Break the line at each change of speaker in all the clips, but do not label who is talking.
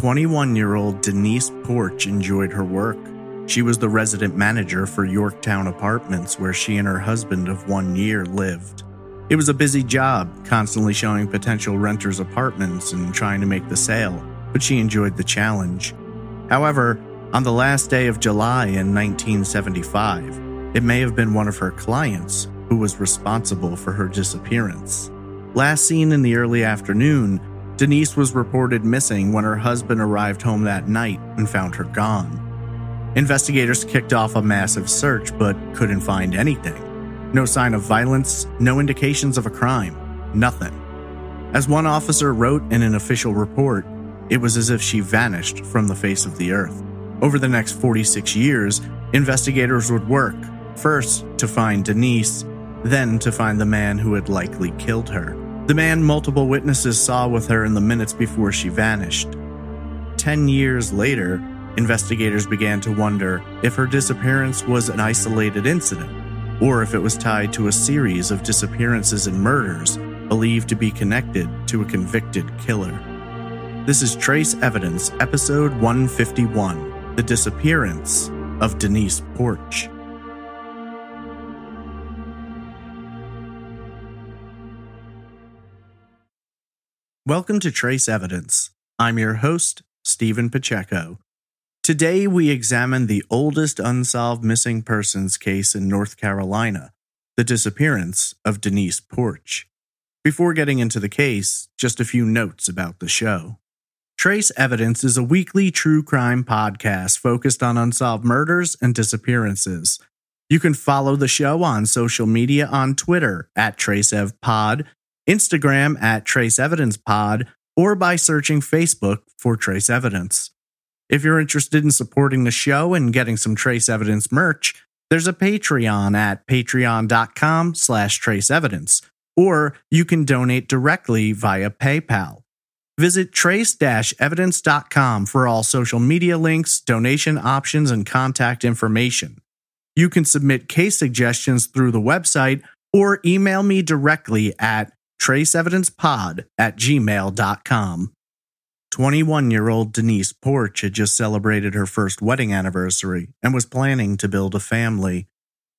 21-year-old Denise Porch enjoyed her work. She was the resident manager for Yorktown Apartments, where she and her husband of 1 year lived. It was a busy job, constantly showing potential renters apartments and trying to make the sale, but she enjoyed the challenge. However, on the last day of July in 1975, it may have been one of her clients who was responsible for her disappearance. Last seen in the early afternoon, Denise was reported missing when her husband arrived home that night and found her gone. Investigators kicked off a massive search but couldn't find anything. No sign of violence, no indications of a crime, nothing. As one officer wrote in an official report, it was as if she vanished from the face of the earth. Over the next 46 years, investigators would work, first to find Denise, then to find the man who had likely killed her. The man multiple witnesses saw with her in the minutes before she vanished. 10 years later, investigators began to wonder if her disappearance was an isolated incident, or if it was tied to a series of disappearances and murders believed to be connected to a convicted killer. This is Trace Evidence, episode 151, The Disappearance of Denise Porch. Welcome to Trace Evidence. I'm your host, Stephen Pacheco. Today we examine the oldest unsolved missing persons case in North Carolina, the disappearance of Denise Porch. Before getting into the case, just a few notes about the show. Trace Evidence is a weekly true crime podcast focused on unsolved murders and disappearances. You can follow the show on social media on Twitter @TraceEvPod, Instagram @TraceEvidencePod, or by searching Facebook for Trace Evidence. If you're interested in supporting the show and getting some Trace Evidence merch, there's a Patreon at patreon.com/traceevidence, or you can donate directly via PayPal. Visit trace-evidence.com for all social media links, donation options, and contact information. You can submit case suggestions through the website or email me directly at traceevidencepod@gmail.com. 21-year-old Denise Porch had just celebrated her first wedding anniversary and was planning to build a family.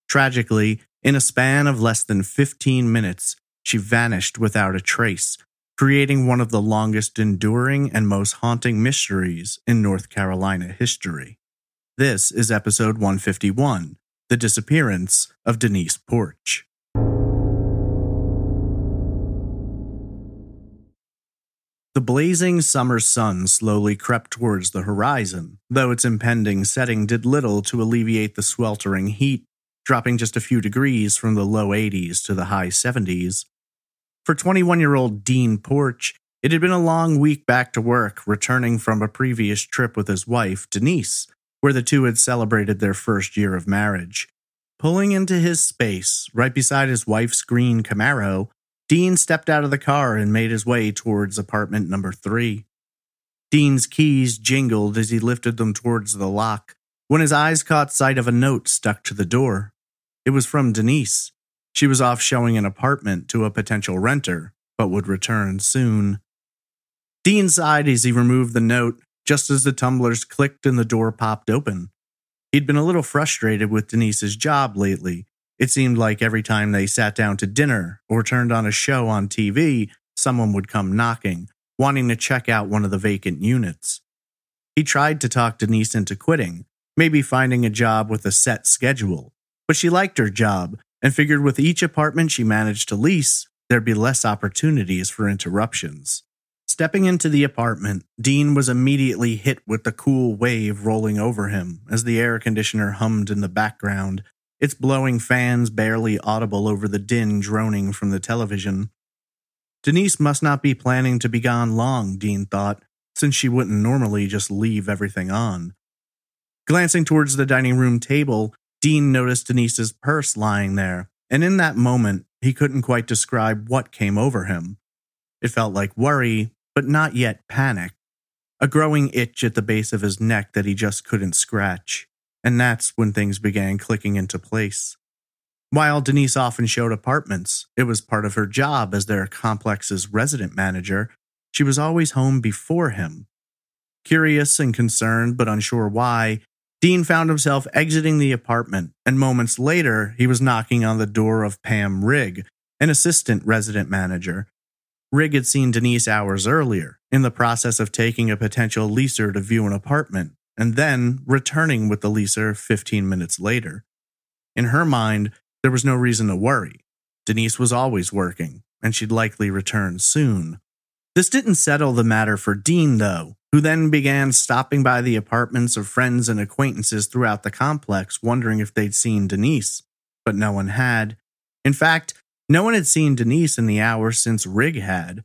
Tragically, in a span of less than 15 minutes, she vanished without a trace, creating one of the longest enduring and most haunting mysteries in North Carolina history. This is episode 151, The Disappearance of Denise Porch. The blazing summer sun slowly crept towards the horizon, though its impending setting did little to alleviate the sweltering heat, dropping just a few degrees from the low 80s to the high 70s. For 21-year-old Dean Porch, it had been a long week back to work, returning from a previous trip with his wife, Denise, where the two had celebrated their first year of marriage. Pulling into his space, right beside his wife's green Camaro, Dean stepped out of the car and made his way towards apartment number 3. Dean's keys jingled as he lifted them towards the lock, when his eyes caught sight of a note stuck to the door. It was from Denise. She was off showing an apartment to a potential renter, but would return soon. Dean sighed as he removed the note, just as the tumblers clicked and the door popped open. He'd been a little frustrated with Denise's job lately. It seemed like every time they sat down to dinner or turned on a show on TV, someone would come knocking, wanting to check out one of the vacant units. He tried to talk Denise into quitting, maybe finding a job with a set schedule, but she liked her job and figured with each apartment she managed to lease, there'd be less opportunities for interruptions. Stepping into the apartment, Dean was immediately hit with the cool wave rolling over him as the air conditioner hummed in the background, its blowing fans barely audible over the din droning from the television. Denise must not be planning to be gone long, Dean thought, since she wouldn't normally just leave everything on. Glancing towards the dining room table, Dean noticed Denise's purse lying there, and in that moment, he couldn't quite describe what came over him. It felt like worry, but not yet panic. A growing itch at the base of his neck that he just couldn't scratch. And that's when things began clicking into place. While Denise often showed apartments, it was part of her job as their complex's resident manager, she was always home before him. Curious and concerned, but unsure why, Dean found himself exiting the apartment, and moments later, he was knocking on the door of Pam Rigg, an assistant resident manager. Rigg had seen Denise hours earlier, in the process of taking a potential leaser to view an apartment, and then returning with the leaser 15 minutes later. In her mind, there was no reason to worry. Denise was always working, and she'd likely return soon. This didn't settle the matter for Dean, though, who then began stopping by the apartments of friends and acquaintances throughout the complex, wondering if they'd seen Denise. But no one had. In fact, no one had seen Denise in the hour since Rigg had.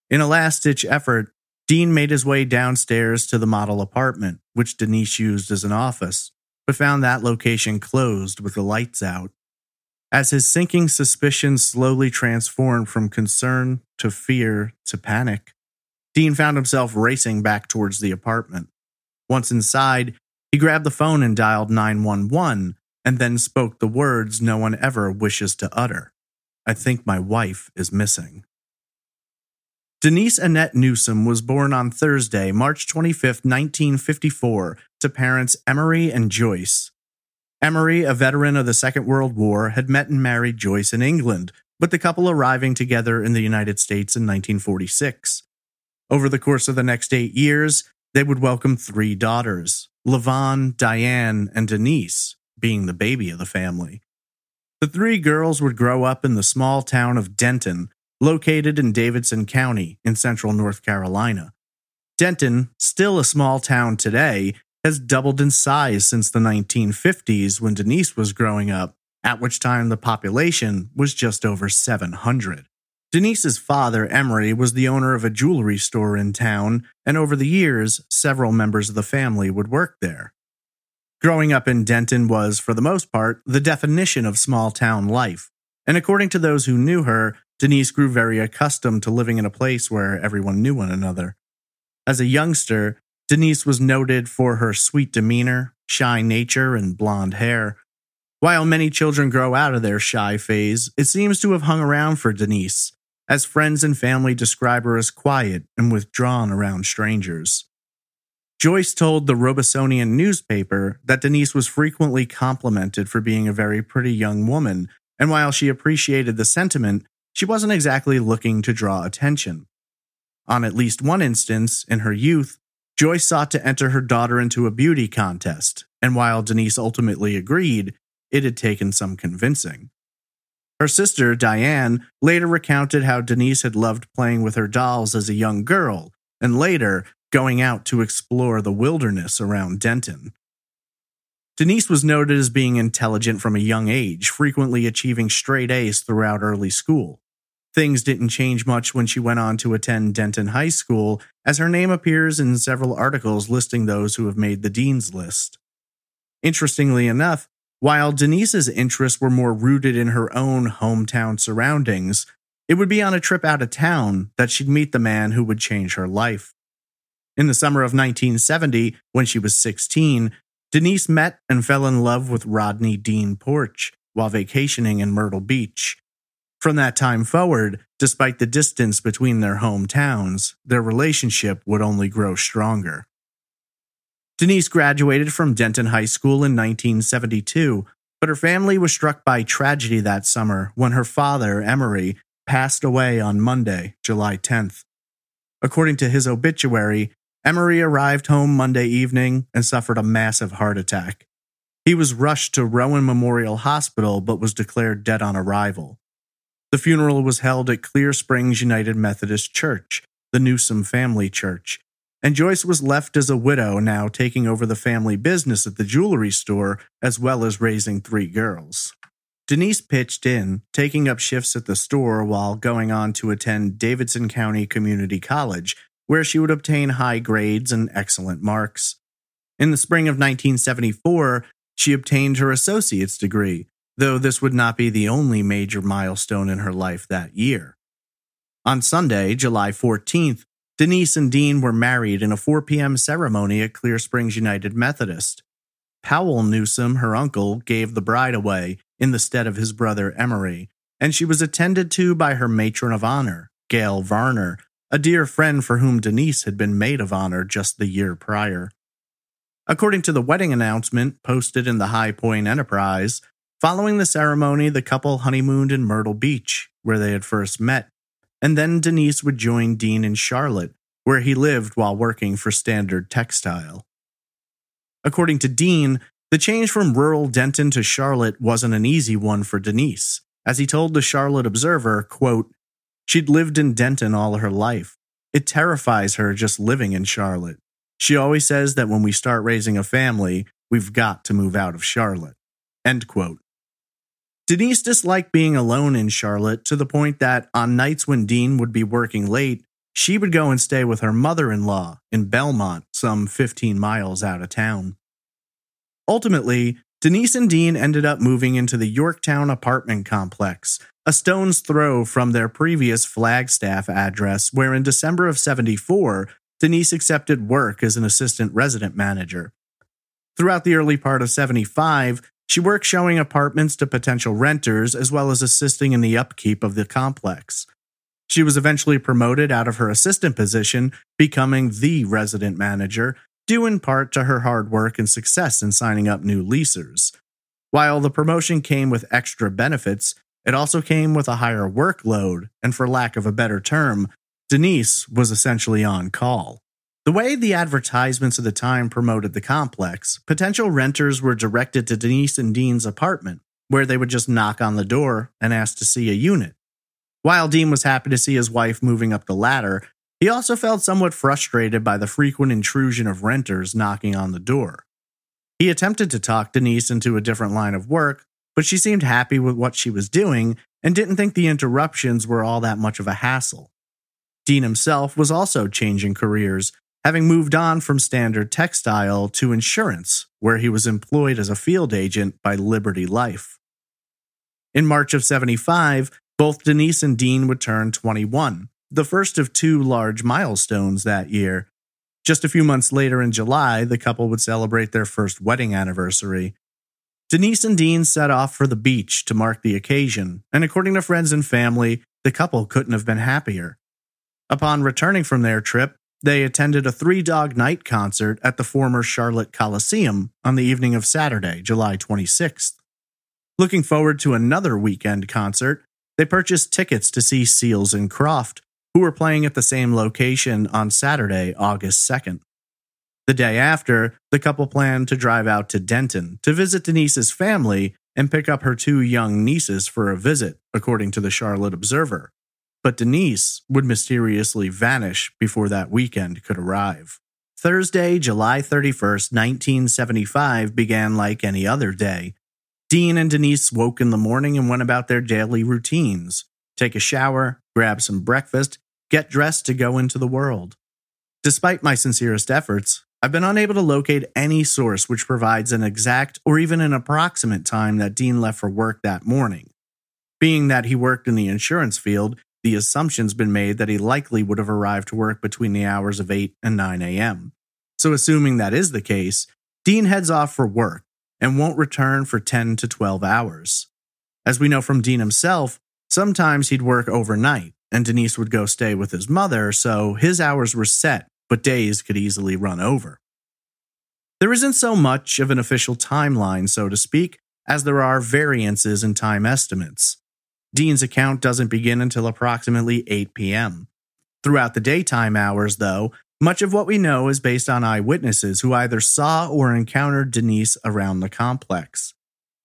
In a last-ditch effort, Dean made his way downstairs to the model apartment, which Denise used as an office, but found that location closed with the lights out. As his sinking suspicions slowly transformed from concern to fear to panic, Dean found himself racing back towards the apartment. Once inside, he grabbed the phone and dialed 911, and then spoke the words no one ever wishes to utter. "I think my wife is missing." Denise Annette Newsom was born on Thursday, March 25, 1954, to parents Emery and Joyce. Emery, a veteran of the Second World War, had met and married Joyce in England, with the couple arriving together in the United States in 1946. Over the course of the next 8 years, they would welcome 3 daughters, Lavon, Diane, and Denise, being the baby of the family. The 3 girls would grow up in the small town of Denton, located in Davidson County in central North Carolina. Denton, still a small town today, has doubled in size since the 1950s when Denise was growing up, at which time the population was just over 700. Denise's father, Emery, was the owner of a jewelry store in town, and over the years, several members of the family would work there. Growing up in Denton was, for the most part, the definition of small-town life, and according to those who knew her, Denise grew very accustomed to living in a place where everyone knew one another. As a youngster, Denise was noted for her sweet demeanor, shy nature, and blonde hair. While many children grow out of their shy phase, it seems to have hung around for Denise, as friends and family describe her as quiet and withdrawn around strangers. Joyce told the Robesonian newspaper that Denise was frequently complimented for being a very pretty young woman, and while she appreciated the sentiment, she wasn't exactly looking to draw attention. On at least one instance, in her youth, Joyce sought to enter her daughter into a beauty contest, and while Denise ultimately agreed, it had taken some convincing. Her sister, Diane, later recounted how Denise had loved playing with her dolls as a young girl, and later going out to explore the wilderness around Denton. Denise was noted as being intelligent from a young age, frequently achieving straight A's throughout early school. Things didn't change much when she went on to attend Denton High School, as her name appears in several articles listing those who have made the dean's list. Interestingly enough, while Denise's interests were more rooted in her own hometown surroundings, it would be on a trip out of town that she'd meet the man who would change her life. In the summer of 1970, when she was 16, Denise met and fell in love with Rodney Dean Porch while vacationing in Myrtle Beach. From that time forward, despite the distance between their hometowns, their relationship would only grow stronger. Denise graduated from Denton High School in 1972, but her family was struck by tragedy that summer when her father, Emery, passed away on Monday, July 10th. According to his obituary, Emery arrived home Monday evening and suffered a massive heart attack. He was rushed to Rowan Memorial Hospital but was declared dead on arrival. The funeral was held at Clear Springs United Methodist Church, the Newsom family church, and Joyce was left as a widow, now taking over the family business at the jewelry store as well as raising 3 girls. Denise pitched in, taking up shifts at the store while going on to attend Davidson County Community College, where she would obtain high grades and excellent marks. In the spring of 1974, she obtained her associate's degree, though this would not be the only major milestone in her life that year. On Sunday, July 14th, Denise and Dean were married in a 4 p.m. ceremony at Clear Springs United Methodist. Powell Newsom, her uncle, gave the bride away in the stead of his brother Emery, and she was attended to by her matron of honor, Gail Varner, a dear friend for whom Denise had been maid of honor just the year prior. According to the wedding announcement posted in the High Point Enterprise, following the ceremony, the couple honeymooned in Myrtle Beach, where they had first met, and then Denise would join Dean in Charlotte, where he lived while working for Standard Textile. According to Dean, the change from rural Denton to Charlotte wasn't an easy one for Denise, as he told the Charlotte Observer, quote, "She'd lived in Denton all her life. It terrifies her just living in Charlotte. She always says that when we start raising a family, we've got to move out of Charlotte." End quote. Denise disliked being alone in Charlotte to the point that on nights when Dean would be working late, she would go and stay with her mother-in-law in Belmont, some 15 miles out of town. Ultimately, Denise and Dean ended up moving into the Yorktown apartment complex, a stone's throw from their previous Flagstaff address, where in December of '74, Denise accepted work as an assistant resident manager. Throughout the early part of '75, she worked showing apartments to potential renters as well as assisting in the upkeep of the complex. She was eventually promoted out of her assistant position, becoming the resident manager, due in part to her hard work and success in signing up new leasers. While the promotion came with extra benefits, it also came with a higher workload, and for lack of a better term, Denise was essentially on call. The way the advertisements of the time promoted the complex, potential renters were directed to Denise and Dean's apartment, where they would just knock on the door and ask to see a unit. While Dean was happy to see his wife moving up the ladder, he also felt somewhat frustrated by the frequent intrusion of renters knocking on the door. He attempted to talk Denise into a different line of work, but she seemed happy with what she was doing and didn't think the interruptions were all that much of a hassle. Dean himself was also changing careers, having moved on from Standard Textile to insurance, where he was employed as a field agent by Liberty Life. In March of '75, both Denise and Dean would turn 21, the first of two large milestones that year. Just a few months later in July, the couple would celebrate their first wedding anniversary. Denise and Dean set off for the beach to mark the occasion, and according to friends and family, the couple couldn't have been happier. Upon returning from their trip, they attended a Three Dog Night concert at the former Charlotte Coliseum on the evening of Saturday, July 26th. Looking forward to another weekend concert, they purchased tickets to see Seals and Croft, who were playing at the same location on Saturday, August 2nd. The day after, the couple planned to drive out to Denton to visit Denise's family and pick up her two young nieces for a visit, according to the Charlotte Observer. But Denise would mysteriously vanish before that weekend could arrive. Thursday, July 31st, 1975 began like any other day. Dean and Denise woke in the morning and went about their daily routines. Take a shower, grab some breakfast, get dressed to go into the world. Despite my sincerest efforts, I've been unable to locate any source which provides an exact or even an approximate time that Dean left for work that morning. Being that he worked in the insurance field, the assumption's been made that he likely would have arrived to work between the hours of 8 and 9 a.m. So assuming that is the case, Dean heads off for work and won't return for 10 to 12 hours. As we know from Dean himself, sometimes he'd work overnight, and Denise would go stay with his mother, so his hours were set, but days could easily run over. There isn't so much of an official timeline, so to speak, as there are variances in time estimates. Dean's account doesn't begin until approximately 8 p.m. Throughout the daytime hours, though, much of what we know is based on eyewitnesses who either saw or encountered Denise around the complex.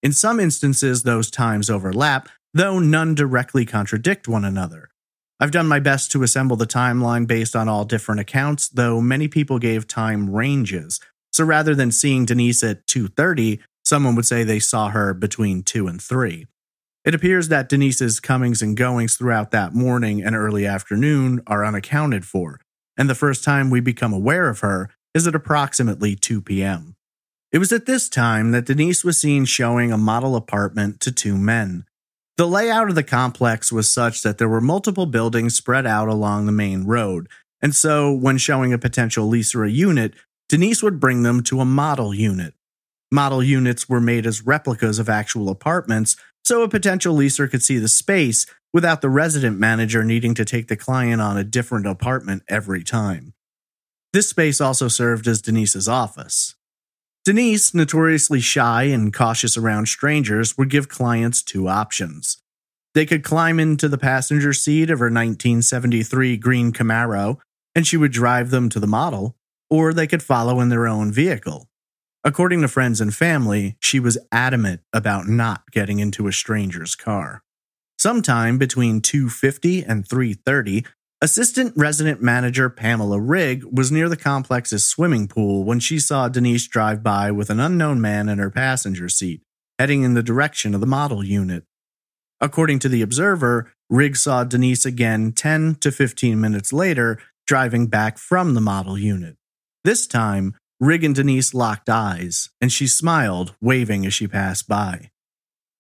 In some instances, those times overlap, though none directly contradict one another. I've done my best to assemble the timeline based on all different accounts, though many people gave time ranges. So rather than seeing Denise at 2:30, someone would say they saw her between 2 and 3. It appears that Denise's comings and goings throughout that morning and early afternoon are unaccounted for, and the first time we become aware of her is at approximately 2 p.m. It was at this time that Denise was seen showing a model apartment to two men. The layout of the complex was such that there were multiple buildings spread out along the main road, and so when showing a potential leaser a unit, Denise would bring them to a model unit. Model units were made as replicas of actual apartments, so a potential leaser could see the space, without the resident manager needing to take the client on a different apartment every time. This space also served as Denise's office. Denise, notoriously shy and cautious around strangers, would give clients two options. They could climb into the passenger seat of her 1973 green Camaro, and she would drive them to the model, or they could follow in their own vehicle. According to friends and family, she was adamant about not getting into a stranger's car. Sometime between 2:50 and 3:30, assistant resident manager Pamela Rigg was near the complex's swimming pool when she saw Denise drive by with an unknown man in her passenger seat, heading in the direction of the model unit. According to the Observer, Rigg saw Denise again 10 to 15 minutes later, driving back from the model unit. This time, Rigg and Denise locked eyes, and she smiled, waving as she passed by.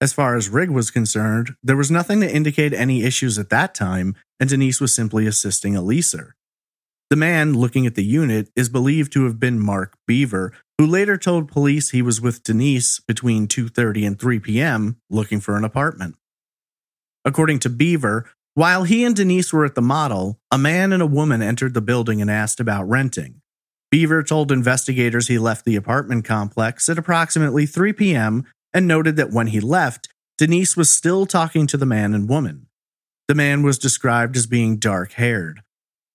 As far as Rigg was concerned, there was nothing to indicate any issues at that time, and Denise was simply assisting a leaser. The man looking at the unit is believed to have been Mark Beaver, who later told police he was with Denise between 2:30 and 3 p.m. looking for an apartment. According to Beaver, while he and Denise were at the model, a man and a woman entered the building and asked about renting. Beaver told investigators he left the apartment complex at approximately 3 p.m. and noted that when he left, Denise was still talking to the man and woman. The man was described as being dark-haired.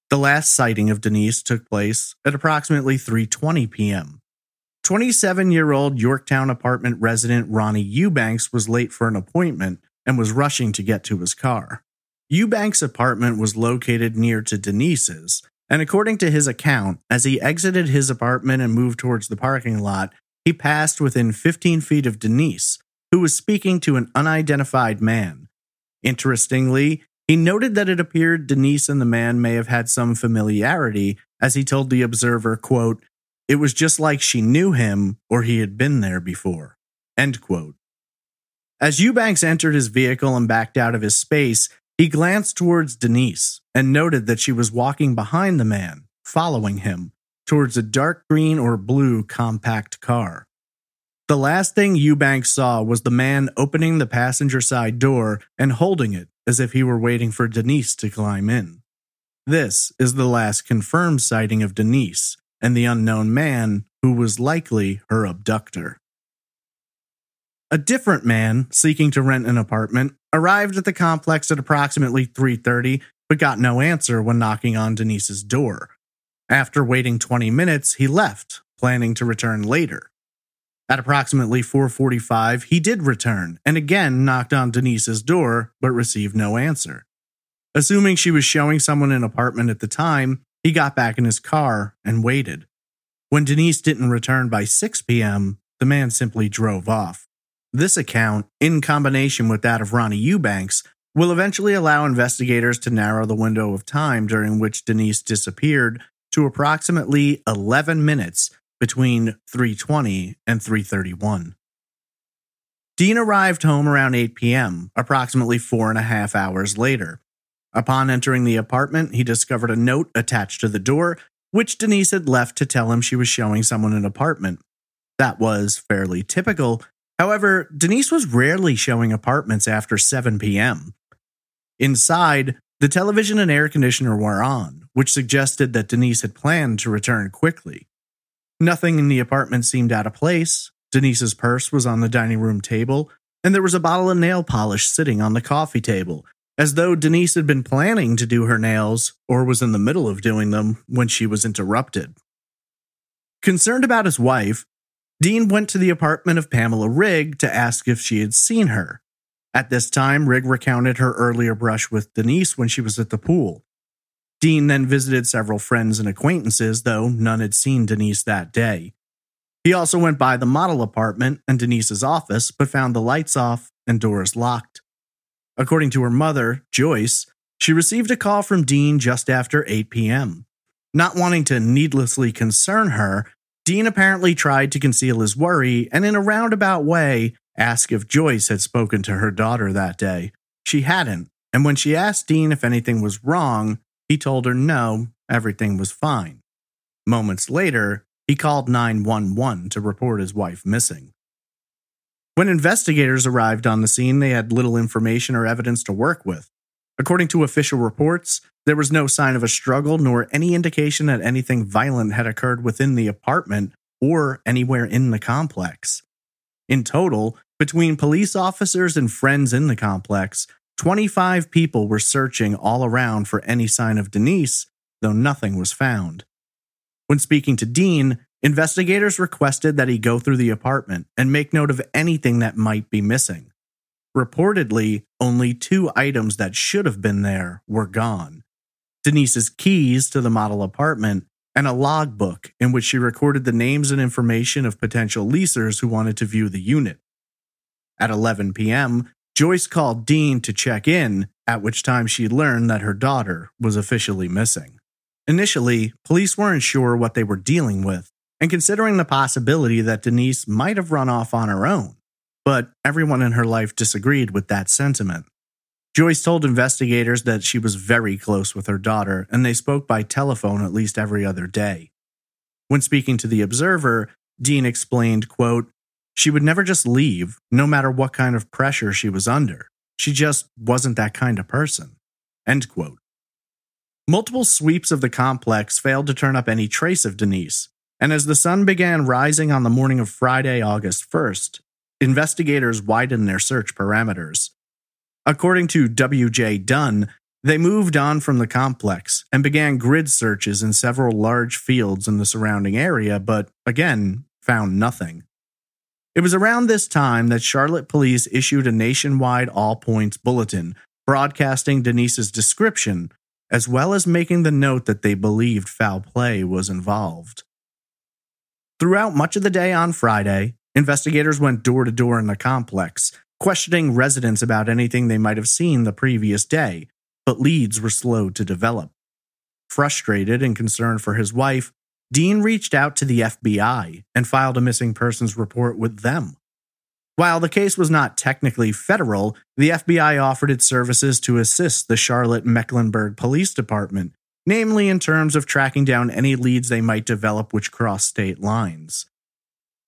The last sighting of Denise took place at approximately 3:20 p.m. 27-year-old Yorktown apartment resident Ronnie Eubanks was late for an appointment and was rushing to get to his car. Eubanks' apartment was located near to Denise's, and according to his account, as he exited his apartment and moved towards the parking lot, he passed within 15 feet of Denise, who was speaking to an unidentified man. Interestingly, he noted that it appeared Denise and the man may have had some familiarity, as he told the Observer, quote, "It was just like she knew him or he had been there before," end quote. As Eubanks entered his vehicle and backed out of his space, he glanced towards Denise and noted that she was walking behind the man, following him, towards a dark green or blue compact car. The last thing Eubanks saw was the man opening the passenger side door and holding it as if he were waiting for Denise to climb in. This is the last confirmed sighting of Denise and the unknown man who was likely her abductor. A different man, seeking to rent an apartment, arrived at the complex at approximately 3:30 but got no answer when knocking on Denise's door. After waiting 20 minutes, he left, planning to return later. At approximately 4:45, he did return and again knocked on Denise's door but received no answer. Assuming she was showing someone an apartment at the time, he got back in his car and waited. When Denise didn't return by 6 p.m., the man simply drove off. This account, in combination with that of Ronnie Eubanks, will eventually allow investigators to narrow the window of time during which Denise disappeared to approximately 11 minutes between 3:20 and 3:31. Dean arrived home around 8 p.m., approximately 4.5 hours later. Upon entering the apartment, he discovered a note attached to the door, which Denise had left to tell him she was showing someone an apartment. That was fairly typical. However, Denise was rarely showing apartments after 7 p.m. Inside, the television and air conditioner were on, which suggested that Denise had planned to return quickly. Nothing in the apartment seemed out of place. Denise's purse was on the dining room table, and there was a bottle of nail polish sitting on the coffee table, as though Denise had been planning to do her nails or was in the middle of doing them when she was interrupted. Concerned about his wife, Dean went to the apartment of Pamela Rigg to ask if she had seen her. At this time, Rigg recounted her earlier brush with Denise when she was at the pool. Dean then visited several friends and acquaintances, though none had seen Denise that day. He also went by the model apartment and Denise's office, but found the lights off and doors locked. According to her mother, Joyce, she received a call from Dean just after 8 p.m. Not wanting to needlessly concern her, Dean apparently tried to conceal his worry and in a roundabout way asked if Joyce had spoken to her daughter that day. She hadn't, and when she asked Dean if anything was wrong, he told her no, everything was fine. Moments later, he called 911 to report his wife missing. When investigators arrived on the scene, they had little information or evidence to work with. According to official reports, there was no sign of a struggle nor any indication that anything violent had occurred within the apartment or anywhere in the complex. In total, between police officers and friends in the complex, 25 people were searching all around for any sign of Denise, though nothing was found. When speaking to Dean, investigators requested that he go through the apartment and make note of anything that might be missing. Reportedly, only 2 items that should have been there were gone: Denise's keys to the model apartment and a logbook in which she recorded the names and information of potential leasers who wanted to view the unit. At 11 p.m., Joyce called Dean to check in, at which time she learned that her daughter was officially missing. Initially, police weren't sure what they were dealing with, and considering the possibility that Denise might have run off on her own, but everyone in her life disagreed with that sentiment. Joyce told investigators that she was very close with her daughter, and they spoke by telephone at least every other day. When speaking to The Observer, Dean explained, quote, "She would never just leave, no matter what kind of pressure she was under. She just wasn't that kind of person." End quote. Multiple sweeps of the complex failed to turn up any trace of Denise, and as the sun began rising on the morning of Friday, August 1st, investigators widened their search parameters. According to W.J. Dunn, they moved on from the complex and began grid searches in several large fields in the surrounding area, but again, found nothing. It was around this time that Charlotte police issued a nationwide all-points bulletin broadcasting Denise's description, as well as making the note that they believed foul play was involved. Throughout much of the day on Friday, investigators went door to door in the complex, questioning residents about anything they might have seen the previous day, but leads were slow to develop. Frustrated and concerned for his wife, Dean reached out to the FBI and filed a missing persons report with them. While the case was not technically federal, the FBI offered its services to assist the Charlotte-Mecklenburg Police Department, namely in terms of tracking down any leads they might develop which cross state lines.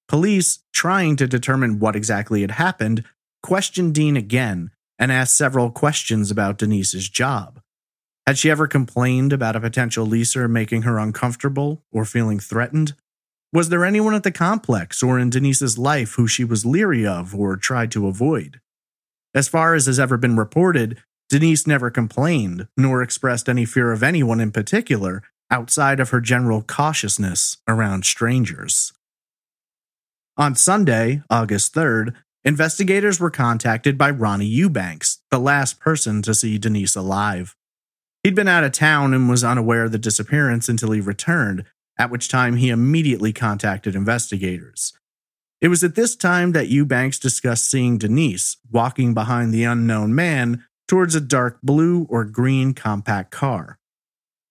Police, trying to determine what exactly had happened, questioned Dean again and asked several questions about Denise's job. Had she ever complained about a potential leaser making her uncomfortable or feeling threatened? Was there anyone at the complex or in Denise's life who she was leery of or tried to avoid? As far as has ever been reported, Denise never complained nor expressed any fear of anyone in particular outside of her general cautiousness around strangers. On Sunday, August 3rd, investigators were contacted by Ronnie Eubanks, the last person to see Denise alive. He'd been out of town and was unaware of the disappearance until he returned, at which time he immediately contacted investigators. It was at this time that Eubanks discussed seeing Denise walking behind the unknown man towards a dark blue or green compact car.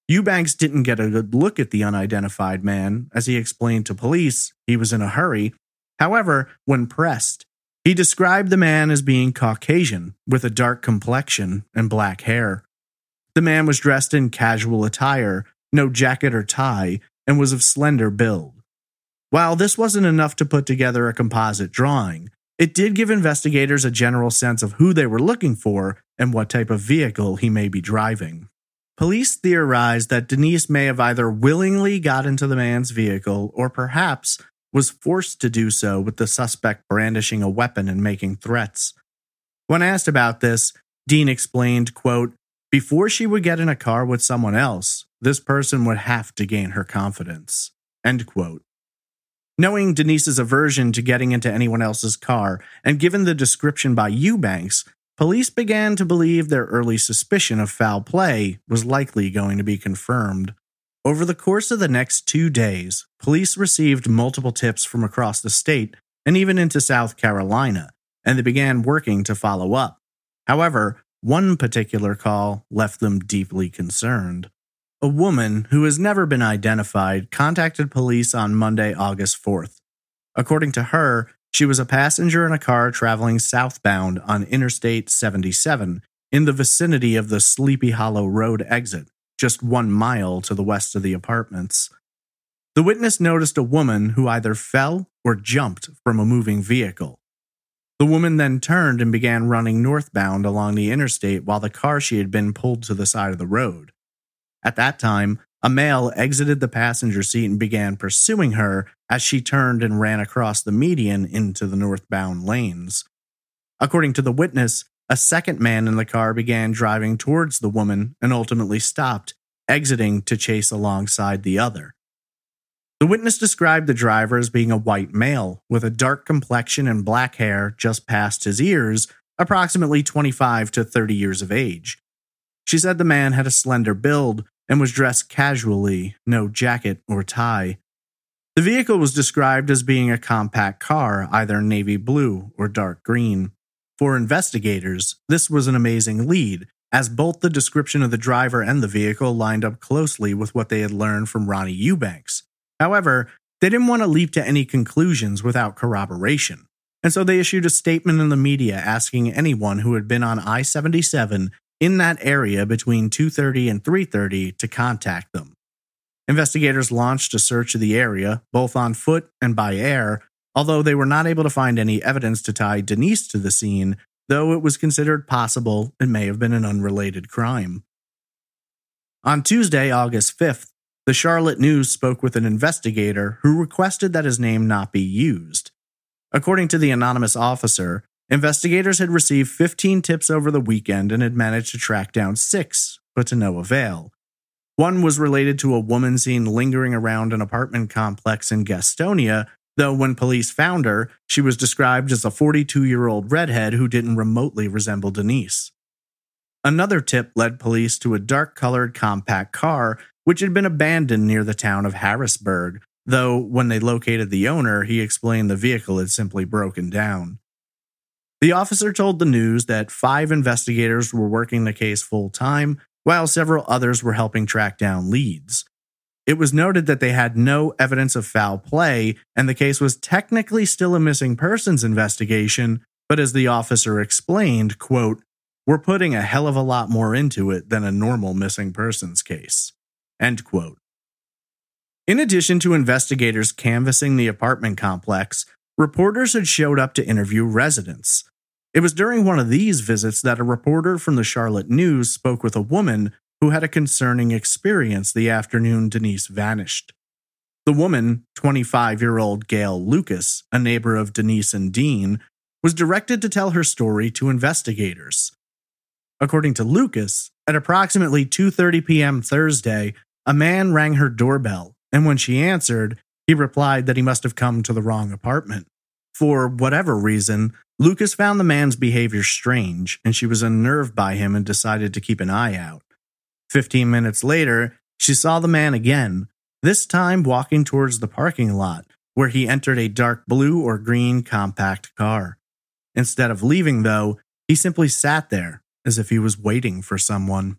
Eubanks didn't get a good look at the unidentified man, as he explained to police he was in a hurry. However, when pressed, he described the man as being Caucasian, with a dark complexion and black hair. The man was dressed in casual attire, no jacket or tie, and was of slender build. While this wasn't enough to put together a composite drawing, it did give investigators a general sense of who they were looking for and what type of vehicle he may be driving. Police theorized that Denise may have either willingly got into the man's vehicle or perhaps was forced to do so with the suspect brandishing a weapon and making threats. When asked about this, Dean explained, quote, "Before she would get in a car with someone else, this person would have to gain her confidence." End quote. Knowing Denise's aversion to getting into anyone else's car, and given the description by Eubanks, police began to believe their early suspicion of foul play was likely going to be confirmed. Over the course of the next 2 days, police received multiple tips from across the state and even into South Carolina, and they began working to follow up. However, one particular call left them deeply concerned. A woman who has never been identified contacted police on Monday, August 4th. According to her, she was a passenger in a car traveling southbound on Interstate 77 in the vicinity of the Sleepy Hollow Road exit, just 1 mile to the west of the apartments. The witness noticed a woman who either fell or jumped from a moving vehicle. The woman then turned and began running northbound along the interstate while the car she had been pulled to the side of the road. At that time, a male exited the passenger seat and began pursuing her as she turned and ran across the median into the northbound lanes. According to the witness, a second man in the car began driving towards the woman and ultimately stopped, exiting to chase alongside the other. The witness described the driver as being a white male with a dark complexion and black hair just past his ears, approximately 25 to 30 years of age. She said the man had a slender build and was dressed casually, no jacket or tie. The vehicle was described as being a compact car, either navy blue or dark green. For investigators, this was an amazing lead, as both the description of the driver and the vehicle lined up closely with what they had learned from Ronnie Eubanks. However, they didn't want to leap to any conclusions without corroboration, and so they issued a statement in the media asking anyone who had been on I-77 in that area between 2:30 and 3:30 to contact them. Investigators launched a search of the area, both on foot and by air, although they were not able to find any evidence to tie Denise to the scene, though it was considered possible it may have been an unrelated crime. On Tuesday, August 5th, the Charlotte News spoke with an investigator who requested that his name not be used. According to the anonymous officer, investigators had received 15 tips over the weekend and had managed to track down 6, but to no avail. One was related to a woman seen lingering around an apartment complex in Gastonia, though when police found her, she was described as a 42-year-old redhead who didn't remotely resemble Denise. Another tip led police to a dark-colored compact car which had been abandoned near the town of Harrisburg, though when they located the owner, he explained the vehicle had simply broken down. The officer told the News that 5 investigators were working the case full-time, while several others were helping track down leads. It was noted that they had no evidence of foul play, and the case was technically still a missing persons investigation, but as the officer explained, quote, "We're putting a hell of a lot more into it than a normal missing persons case." End quote. In addition to investigators canvassing the apartment complex, reporters had showed up to interview residents. It was during one of these visits that a reporter from the Charlotte News spoke with a woman who had a concerning experience the afternoon Denise vanished. The woman, 25-year-old Gail Lucas, a neighbor of Denise and Dean, was directed to tell her story to investigators. According to Lucas, at approximately 2:30 p.m. Thursday, a man rang her doorbell, and when she answered, he replied that he must have come to the wrong apartment. For whatever reason, Lucas found the man's behavior strange, and she was unnerved by him and decided to keep an eye out. 15 minutes later, she saw the man again, this time walking towards the parking lot, where he entered a dark blue or green compact car. Instead of leaving, though, he simply sat there, as if he was waiting for someone.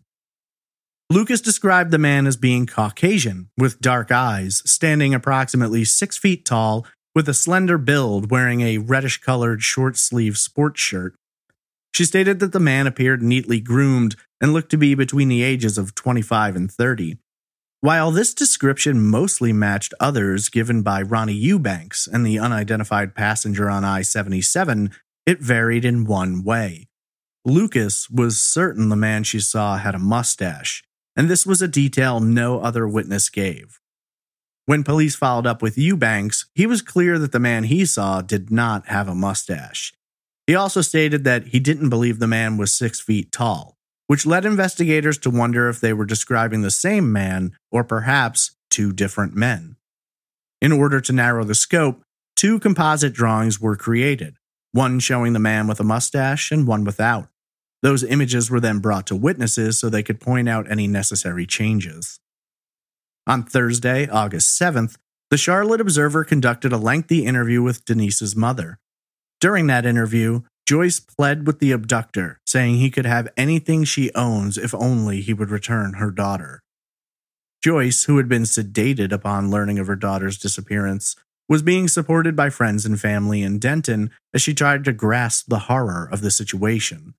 Lucas described the man as being Caucasian, with dark eyes, standing approximately 6 feet tall, with a slender build, wearing a reddish-colored short-sleeved sports shirt. She stated that the man appeared neatly groomed and looked to be between the ages of 25 and 30. While this description mostly matched others given by Ronnie Eubanks and the unidentified passenger on I-77, it varied in one way. Lucas was certain the man she saw had a mustache, and this was a detail no other witness gave. When police followed up with Eubanks, he was clear that the man he saw did not have a mustache. He also stated that he didn't believe the man was 6 feet tall, which led investigators to wonder if they were describing the same man or perhaps 2 different men. In order to narrow the scope, 2 composite drawings were created, one showing the man with a mustache and one without. Those images were then brought to witnesses so they could point out any necessary changes. On Thursday, August 7th, the Charlotte Observer conducted a lengthy interview with Denise's mother. During that interview, Joyce pled with the abductor, saying he could have anything she owns if only he would return her daughter. Joyce, who had been sedated upon learning of her daughter's disappearance, was being supported by friends and family in Denton as she tried to grasp the horror of the situation.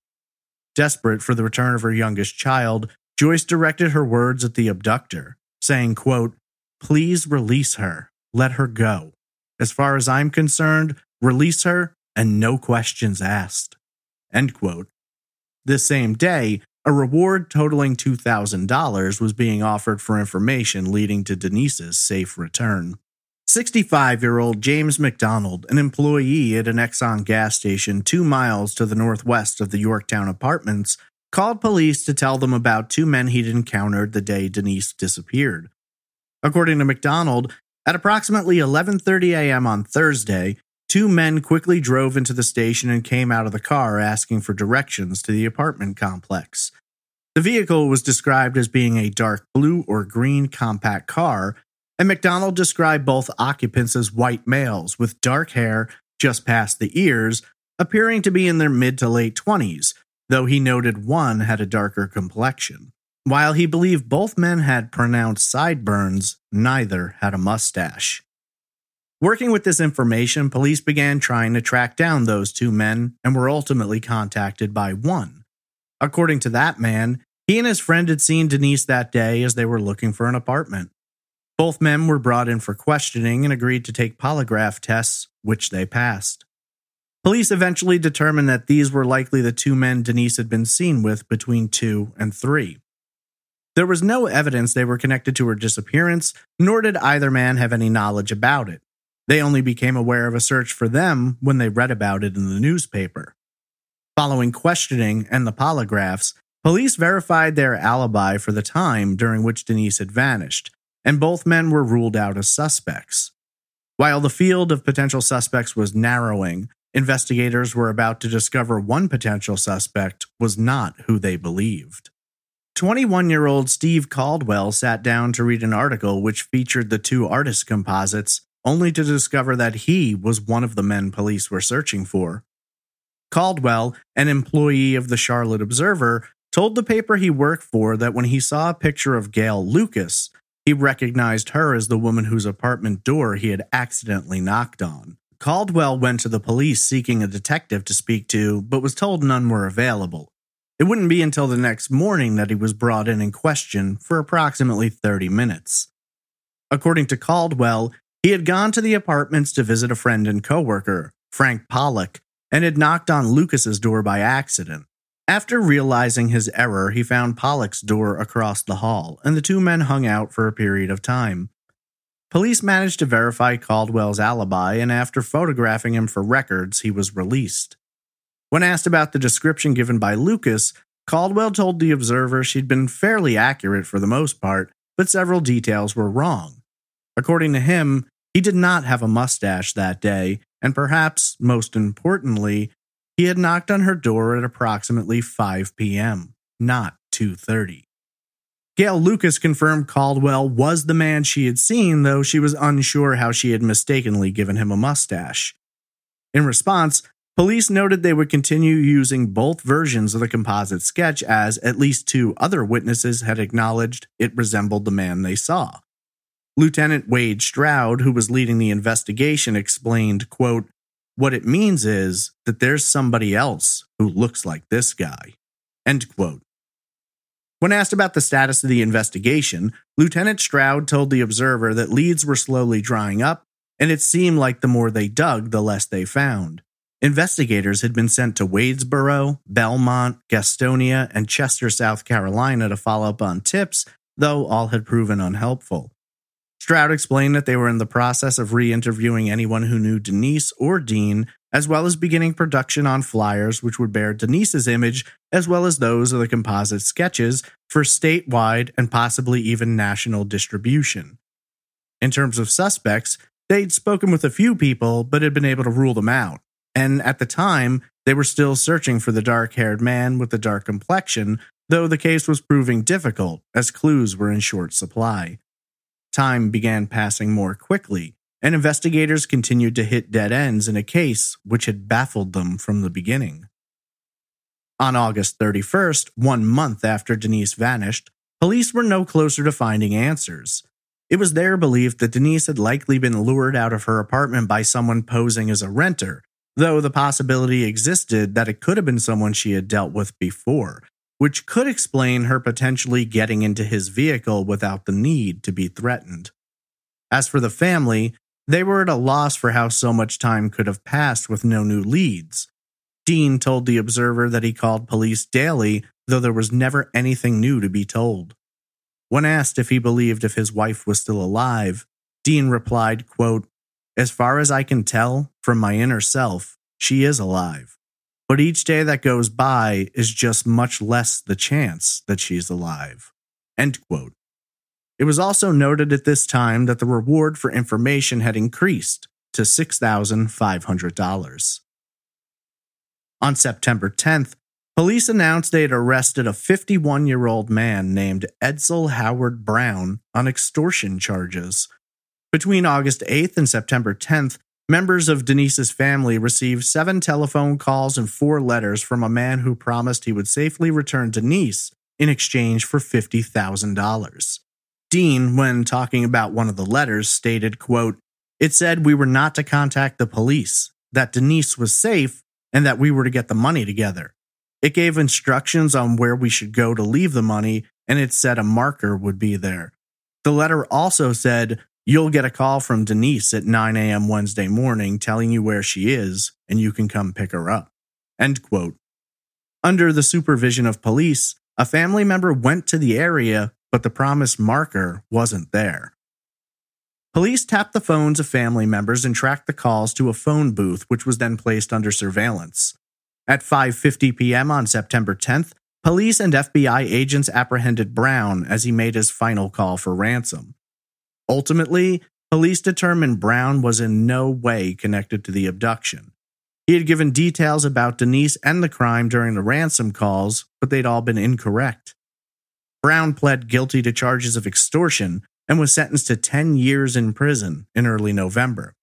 Desperate for the return of her youngest child, Joyce directed her words at the abductor, saying, quote, "Please release her. Let her go. As far as I'm concerned, release her and no questions asked." End quote. This same day, a reward totaling $2,000 was being offered for information leading to Denise's safe return. 65-year-old James McDonald, an employee at an Exxon gas station 2 miles to the northwest of the Yorktown apartments, called police to tell them about 2 men he'd encountered the day Denise disappeared. According to McDonald, at approximately 11:30 a.m. on Thursday, 2 men quickly drove into the station and came out of the car asking for directions to the apartment complex. The vehicle was described as being a dark blue or green compact car, and McDonald described both occupants as white males with dark hair just past the ears, appearing to be in their mid to late 20s, though he noted one had a darker complexion. While he believed both men had pronounced sideburns, neither had a mustache. Working with this information, police began trying to track down those 2 men and were ultimately contacted by one. According to that man, he and his friend had seen Denise that day as they were looking for an apartment. Both men were brought in for questioning and agreed to take polygraph tests, which they passed. Police eventually determined that these were likely the 2 men Denise had been seen with between 2 and 3. There was no evidence they were connected to her disappearance, nor did either man have any knowledge about it. They only became aware of a search for them when they read about it in the newspaper. Following questioning and the polygraphs, police verified their alibi for the time during which Denise had vanished, and both men were ruled out as suspects. While the field of potential suspects was narrowing, investigators were about to discover one potential suspect was not who they believed. 21-year-old Steve Caldwell sat down to read an article which featured the 2 artist composites, only to discover that he was one of the men police were searching for. Caldwell, an employee of the Charlotte Observer, told the paper he worked for that when he saw a picture of Gail Lucas, he recognized her as the woman whose apartment door he had accidentally knocked on. Caldwell went to the police seeking a detective to speak to, but was told none were available. It wouldn't be until the next morning that he was brought in and questioned for approximately 30 minutes. According to Caldwell, he had gone to the apartments to visit a friend and coworker, Frank Pollock, and had knocked on Lucas's door by accident. After realizing his error, he found Pollock's door across the hall, and the 2 men hung out for a period of time. Police managed to verify Caldwell's alibi, and after photographing him for records, he was released. When asked about the description given by Lucas, Caldwell told the Observer she'd been fairly accurate for the most part, but several details were wrong. According to him, he did not have a mustache that day, and perhaps, most importantly, he had knocked on her door at approximately 5 p.m., not 2:30. Gail Lucas confirmed Caldwell was the man she had seen, though she was unsure how she had mistakenly given him a mustache. In response, police noted they would continue using both versions of the composite sketch as at least 2 other witnesses had acknowledged it resembled the man they saw. Lieutenant Wade Stroud, who was leading the investigation, explained, quote, "What it means is that there's somebody else who looks like this guy." End quote. When asked about the status of the investigation, Lieutenant Stroud told the Observer that leads were slowly drying up, and it seemed like the more they dug, the less they found. Investigators had been sent to Wadesboro, Belmont, Gastonia, and Chester, South Carolina to follow up on tips, though all had proven unhelpful. Stroud explained that they were in the process of re-interviewing anyone who knew Denise or Dean, as well as beginning production on flyers which would bear Denise's image, as well as those of the composite sketches, for statewide and possibly even national distribution. In terms of suspects, they'd spoken with a few people, but had been able to rule them out. And at the time, they were still searching for the dark-haired man with the dark complexion, though the case was proving difficult, as clues were in short supply. Time began passing more quickly, and investigators continued to hit dead ends in a case which had baffled them from the beginning. On August 31st, 1 month after Denise vanished, police were no closer to finding answers. It was their belief that Denise had likely been lured out of her apartment by someone posing as a renter, though the possibility existed that it could have been someone she had dealt with before, which could explain her potentially getting into his vehicle without the need to be threatened. As for the family, They were at a loss for how so much time could have passed with no new leads. Dean told the Observer that he called police daily, though there was never anything new to be told. When asked if he believed if his wife was still alive, Dean replied, quote, "As far as I can tell from my inner self, she is alive. But each day that goes by is just much less the chance that she's alive." End quote. It was also noted at this time that the reward for information had increased to $6,500. On September 10th, police announced they had arrested a 51-year-old man named Edsel Howard Brown on extortion charges. Between August 8th and September 10th, members of Denise's family received 7 telephone calls and 4 letters from a man who promised he would safely return Denise in exchange for $50,000. Dean, when talking about one of the letters, stated, quote, "It said we were not to contact the police, that Denise was safe, and that we were to get the money together. It gave instructions on where we should go to leave the money, and it said a marker would be there. The letter also said, you'll get a call from Denise at 9 a.m. Wednesday morning telling you where she is, and you can come pick her up." End quote. Under the supervision of police, a family member went to the area, but the promised marker wasn't there. Police tapped the phones of family members and tracked the calls to a phone booth, which was then placed under surveillance. At 5:50 p.m. on September 10th, police and FBI agents apprehended Brown as he made his final call for ransom. Ultimately, police determined Brown was in no way connected to the abduction. He had given details about Denise and the crime during the ransom calls, but they'd all been incorrect. Brown pled guilty to charges of extortion and was sentenced to 10 years in prison in early November.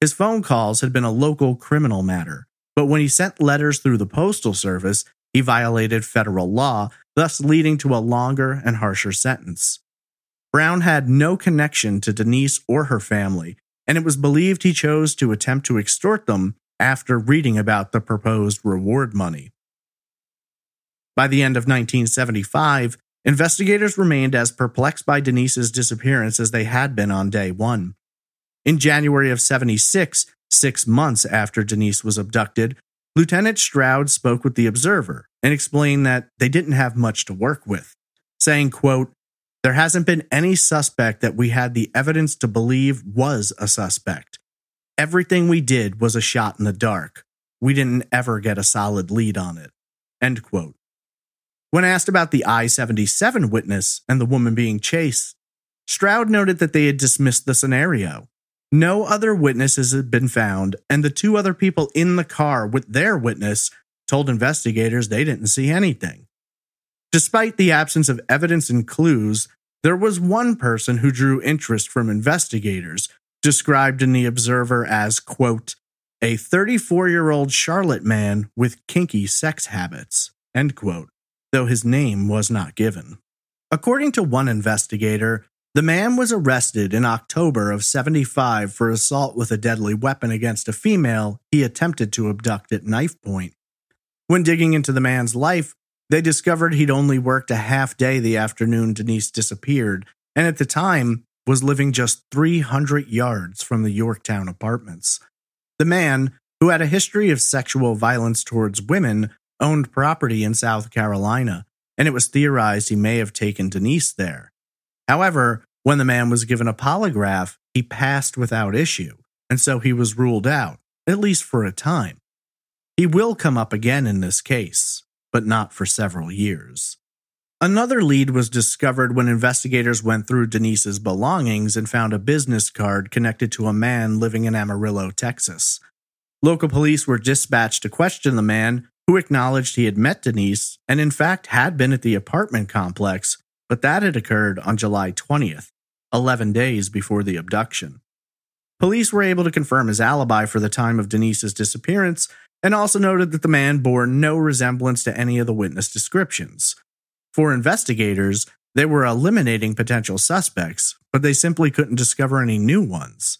His phone calls had been a local criminal matter, but when he sent letters through the Postal Service, he violated federal law, thus leading to a longer and harsher sentence. Brown had no connection to Denise or her family, and it was believed he chose to attempt to extort them after reading about the proposed reward money. By the end of 1975, investigators remained as perplexed by Denise's disappearance as they had been on day one. In January of '76, 6 months after Denise was abducted, Lieutenant Stroud spoke with the Observer and explained that they didn't have much to work with, saying, quote, "There hasn't been any suspect that we had the evidence to believe was a suspect. Everything we did was a shot in the dark. We didn't ever get a solid lead on it." End quote. When asked about the I-77 witness and the woman being chased, Stroud noted that they had dismissed the scenario. No other witnesses had been found, and the 2 other people in the car with their witness told investigators they didn't see anything. Despite the absence of evidence and clues, there was one person who drew interest from investigators, described in the Observer as, quote, "a 34-year-old Charlotte man with kinky sex habits," end quote, though his name was not given. According to one investigator, the man was arrested in October of '75 for assault with a deadly weapon against a female he attempted to abduct at knife point. When digging into the man's life, they discovered he'd only worked a half day the afternoon Denise disappeared, and at the time was living just 300 yards from the Yorktown apartments. The man, who had a history of sexual violence towards women, owned property in South Carolina, and it was theorized he may have taken Denise there. However, when the man was given a polygraph, he passed without issue, and so he was ruled out, at least for a time. He will come up again in this case, but not for several years. Another lead was discovered when investigators went through Denise's belongings and found a business card connected to a man living in Amarillo, Texas. Local police were dispatched to question the man, who acknowledged he had met Denise and in fact had been at the apartment complex, but that had occurred on July 20th, 11 days before the abduction. Police were able to confirm his alibi for the time of Denise's disappearance and also noted that the man bore no resemblance to any of the witness descriptions. For investigators, they were eliminating potential suspects, but they simply couldn't discover any new ones.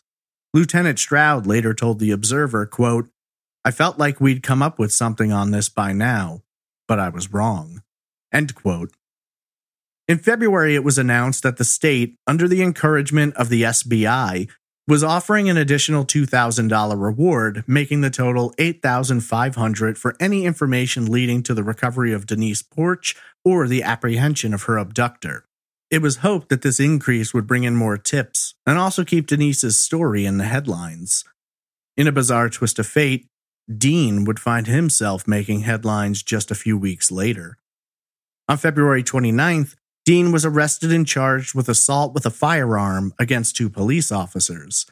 Lieutenant Stroud later told the Observer, quote, "I felt like we'd come up with something on this by now, but I was wrong." End quote. In February, it was announced that the state, under the encouragement of the SBI, was offering an additional $2,000 reward, making the total $8,500 for any information leading to the recovery of Denise Porch or the apprehension of her abductor. It was hoped that this increase would bring in more tips and also keep Denise's story in the headlines. In a bizarre twist of fate, Dean would find himself making headlines just a few weeks later. On February 29th, Dean was arrested and charged with assault with a firearm against 2 police officers.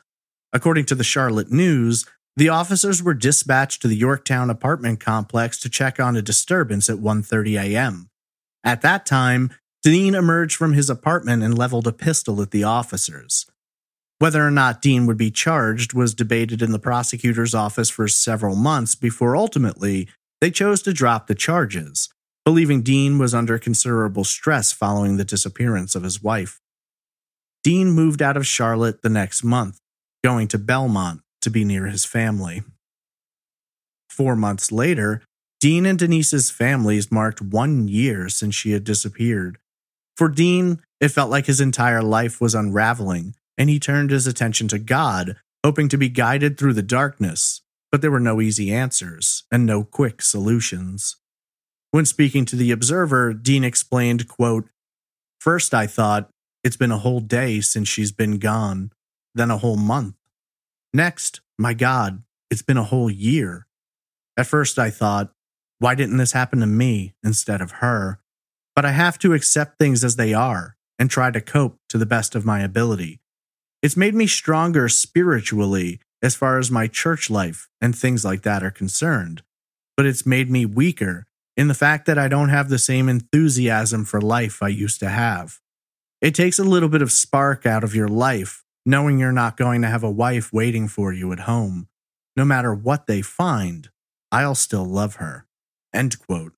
According to the Charlotte News, the officers were dispatched to the Yorktown apartment complex to check on a disturbance at 1:30 a.m. At that time, Dean emerged from his apartment and leveled a pistol at the officers. Whether or not Dean would be charged was debated in the prosecutor's office for several months before ultimately they chose to drop the charges, believing Dean was under considerable stress following the disappearance of his wife. Dean moved out of Charlotte the next month, going to Belmont to be near his family. 4 months later, Dean and Denise's families marked 1 year since she had disappeared. For Dean, it felt like his entire life was unraveling, and he turned his attention to God, hoping to be guided through the darkness, but there were no easy answers and no quick solutions. When speaking to The Observer, Dean explained, quote, "First I thought, it's been a whole day since she's been gone, then a whole month. Next, my God, it's been a whole year. At first I thought, why didn't this happen to me instead of her? But I have to accept things as they are and try to cope to the best of my ability. It's made me stronger spiritually as far as my church life and things like that are concerned, but it's made me weaker in the fact that I don't have the same enthusiasm for life I used to have. It takes a little bit of spark out of your life, knowing you're not going to have a wife waiting for you at home. No matter what they find, I'll still love her." End quote.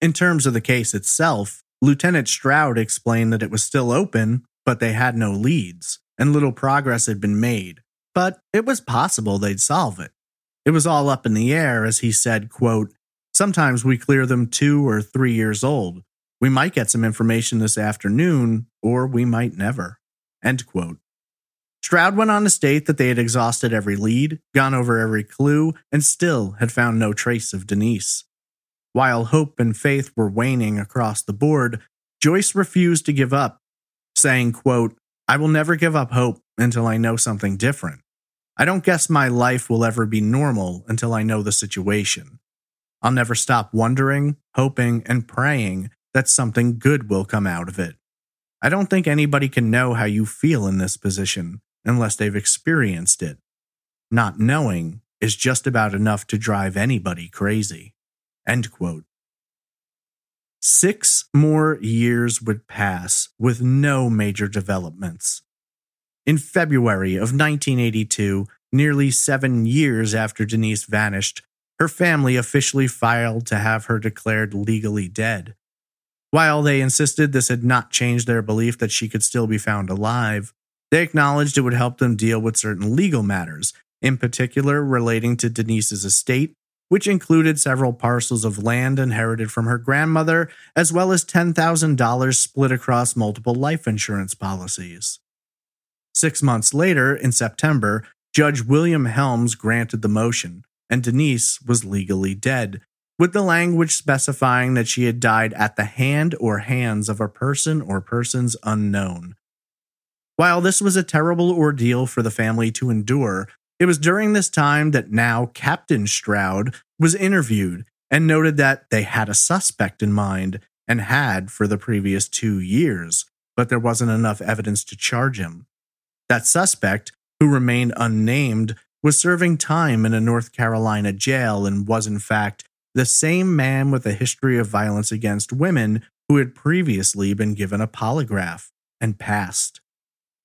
In terms of the case itself, Lieutenant Stroud explained that it was still open, but they had no leads, and little progress had been made, but it was possible they'd solve it. It was all up in the air, as he said, quote, "Sometimes we clear them 2 or 3 years old. We might get some information this afternoon, or we might never." End quote. Stroud went on to state that they had exhausted every lead, gone over every clue, and still had found no trace of Denise. While hope and faith were waning across the board, Joyce refused to give up, saying, quote, "I will never give up hope until I know something different. I don't guess my life will ever be normal until I know the situation. I'll never stop wondering, hoping, and praying that something good will come out of it. I don't think anybody can know how you feel in this position unless they've experienced it. Not knowing is just about enough to drive anybody crazy." End quote. 6 more years would pass with no major developments. In February of 1982, nearly 7 years after Denise vanished, her family officially filed to have her declared legally dead. While they insisted this had not changed their belief that she could still be found alive, they acknowledged it would help them deal with certain legal matters, in particular relating to Denise's estate, which included several parcels of land inherited from her grandmother, as well as $10,000 split across multiple life insurance policies. 6 months later, in September, Judge William Helms granted the motion, and Denise was legally dead, with the language specifying that she had died at the hand or hands of a person or persons unknown. While this was a terrible ordeal for the family to endure, it was during this time that now Captain Stroud was interviewed and noted that they had a suspect in mind and had for the previous 2 years, but there wasn't enough evidence to charge him. That suspect, who remained unnamed, was serving time in a North Carolina jail and was in fact the same man with a history of violence against women who had previously been given a polygraph and passed.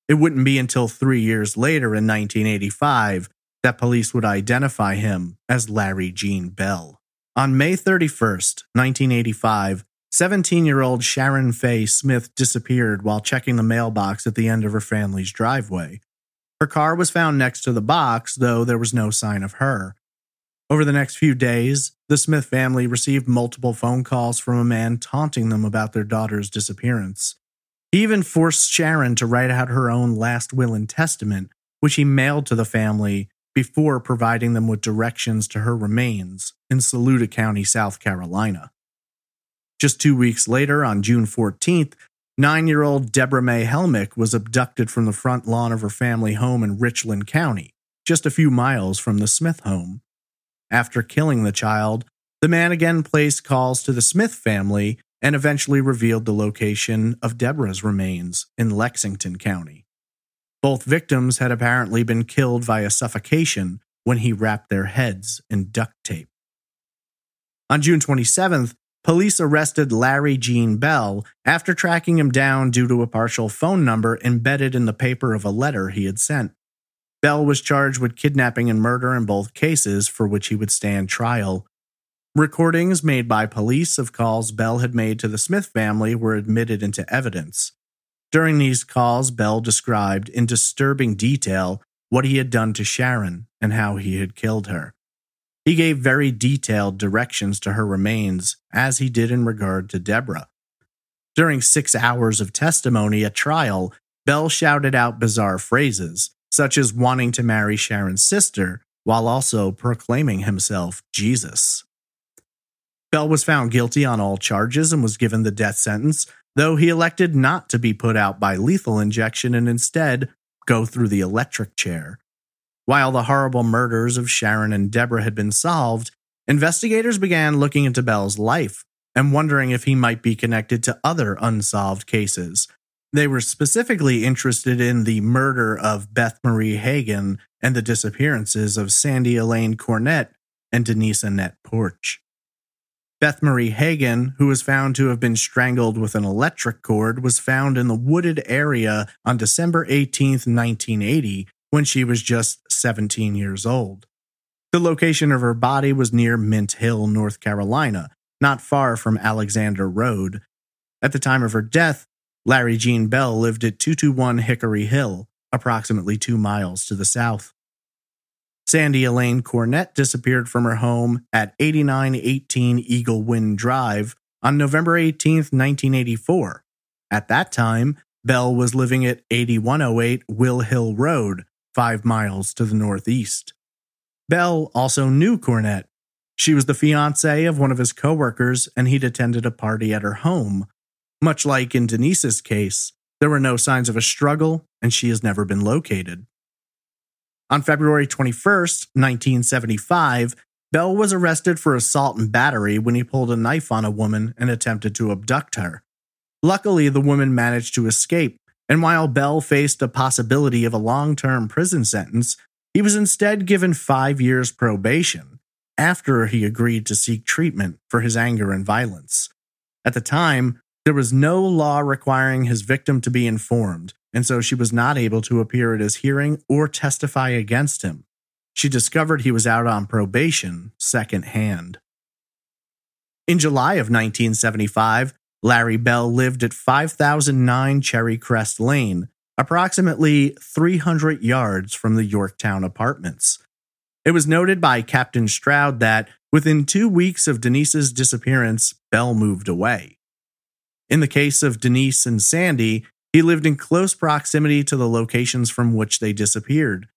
It wouldn't be until 3 years later in 1985 that police would identify him as Larry Gene Bell. On May 31st, 1985, 17-year-old Sharon Fay Smith disappeared while checking the mailbox at the end of her family's driveway. Her car was found next to the box, though there was no sign of her. Over the next few days, the Smith family received multiple phone calls from a man taunting them about their daughter's disappearance. He even forced Sharon to write out her own last will and testament, which he mailed to the family before providing them with directions to her remains in Saluda County, South Carolina. Just 2 weeks later, on June 14th, 9-year-old Debra Mae Helmick was abducted from the front lawn of her family home in Richland County, just a few miles from the Smith home. After killing the child, the man again placed calls to the Smith family and eventually revealed the location of Debra's remains in Lexington County. Both victims had apparently been killed via suffocation when he wrapped their heads in duct tape. On June 27th, police arrested Larry Gene Bell after tracking him down due to a partial phone number embedded in the paper of a letter he had sent. Bell was charged with kidnapping and murder in both cases, for which he would stand trial. Recordings made by police of calls Bell had made to the Smith family were admitted into evidence. During these calls, Bell described in disturbing detail what he had done to Sharon and how he had killed her. He gave very detailed directions to her remains, as he did in regard to Debra. During 6 hours of testimony at trial, Bell shouted out bizarre phrases, such as wanting to marry Sharon's sister, while also proclaiming himself Jesus. Bell was found guilty on all charges and was given the death sentence, though he elected not to be put out by lethal injection and instead go through the electric chair. While the horrible murders of Sharon and Debra had been solved, investigators began looking into Bell's life and wondering if he might be connected to other unsolved cases. They were specifically interested in the murder of Beth Marie Hagan and the disappearances of Sandy Elaine Cornett and Denise Porch. Beth Marie Hagan, who was found to have been strangled with an electric cord, was found in the wooded area on December 18, 1980, when she was just 17 years old. The location of her body was near Mint Hill, North Carolina, not far from Alexander Road. At the time of her death, Larry Gene Bell lived at 221 Hickory Hill, approximately 2 miles to the south. Sandy Elaine Cornett disappeared from her home at 8918 Eagle Wind Drive on November 18, 1984. At that time, Bell was living at 8108 Will Hill Road, 5 miles to the northeast. Bell also knew Cornett. She was the fiancée of one of his coworkers, and he'd attended a party at her home. Much like in Denise's case, there were no signs of a struggle, and she has never been located. On February 21st, 1975, Bell was arrested for assault and battery when he pulled a knife on a woman and attempted to abduct her. Luckily, the woman managed to escape, and while Bell faced a possibility of a long-term prison sentence, he was instead given 5 years probation after he agreed to seek treatment for his anger and violence. At the time, there was no law requiring his victim to be informed, and so she was not able to appear at his hearing or testify against him. She discovered he was out on probation secondhand. In July of 1975, Larry Bell lived at 5009 Cherry Crest Lane, approximately 300 yards from the Yorktown apartments. It was noted by Captain Stroud that within 2 weeks of Denise's disappearance, Bell moved away. In the case of Denise and Sandy, he lived in close proximity to the locations from which they disappeared.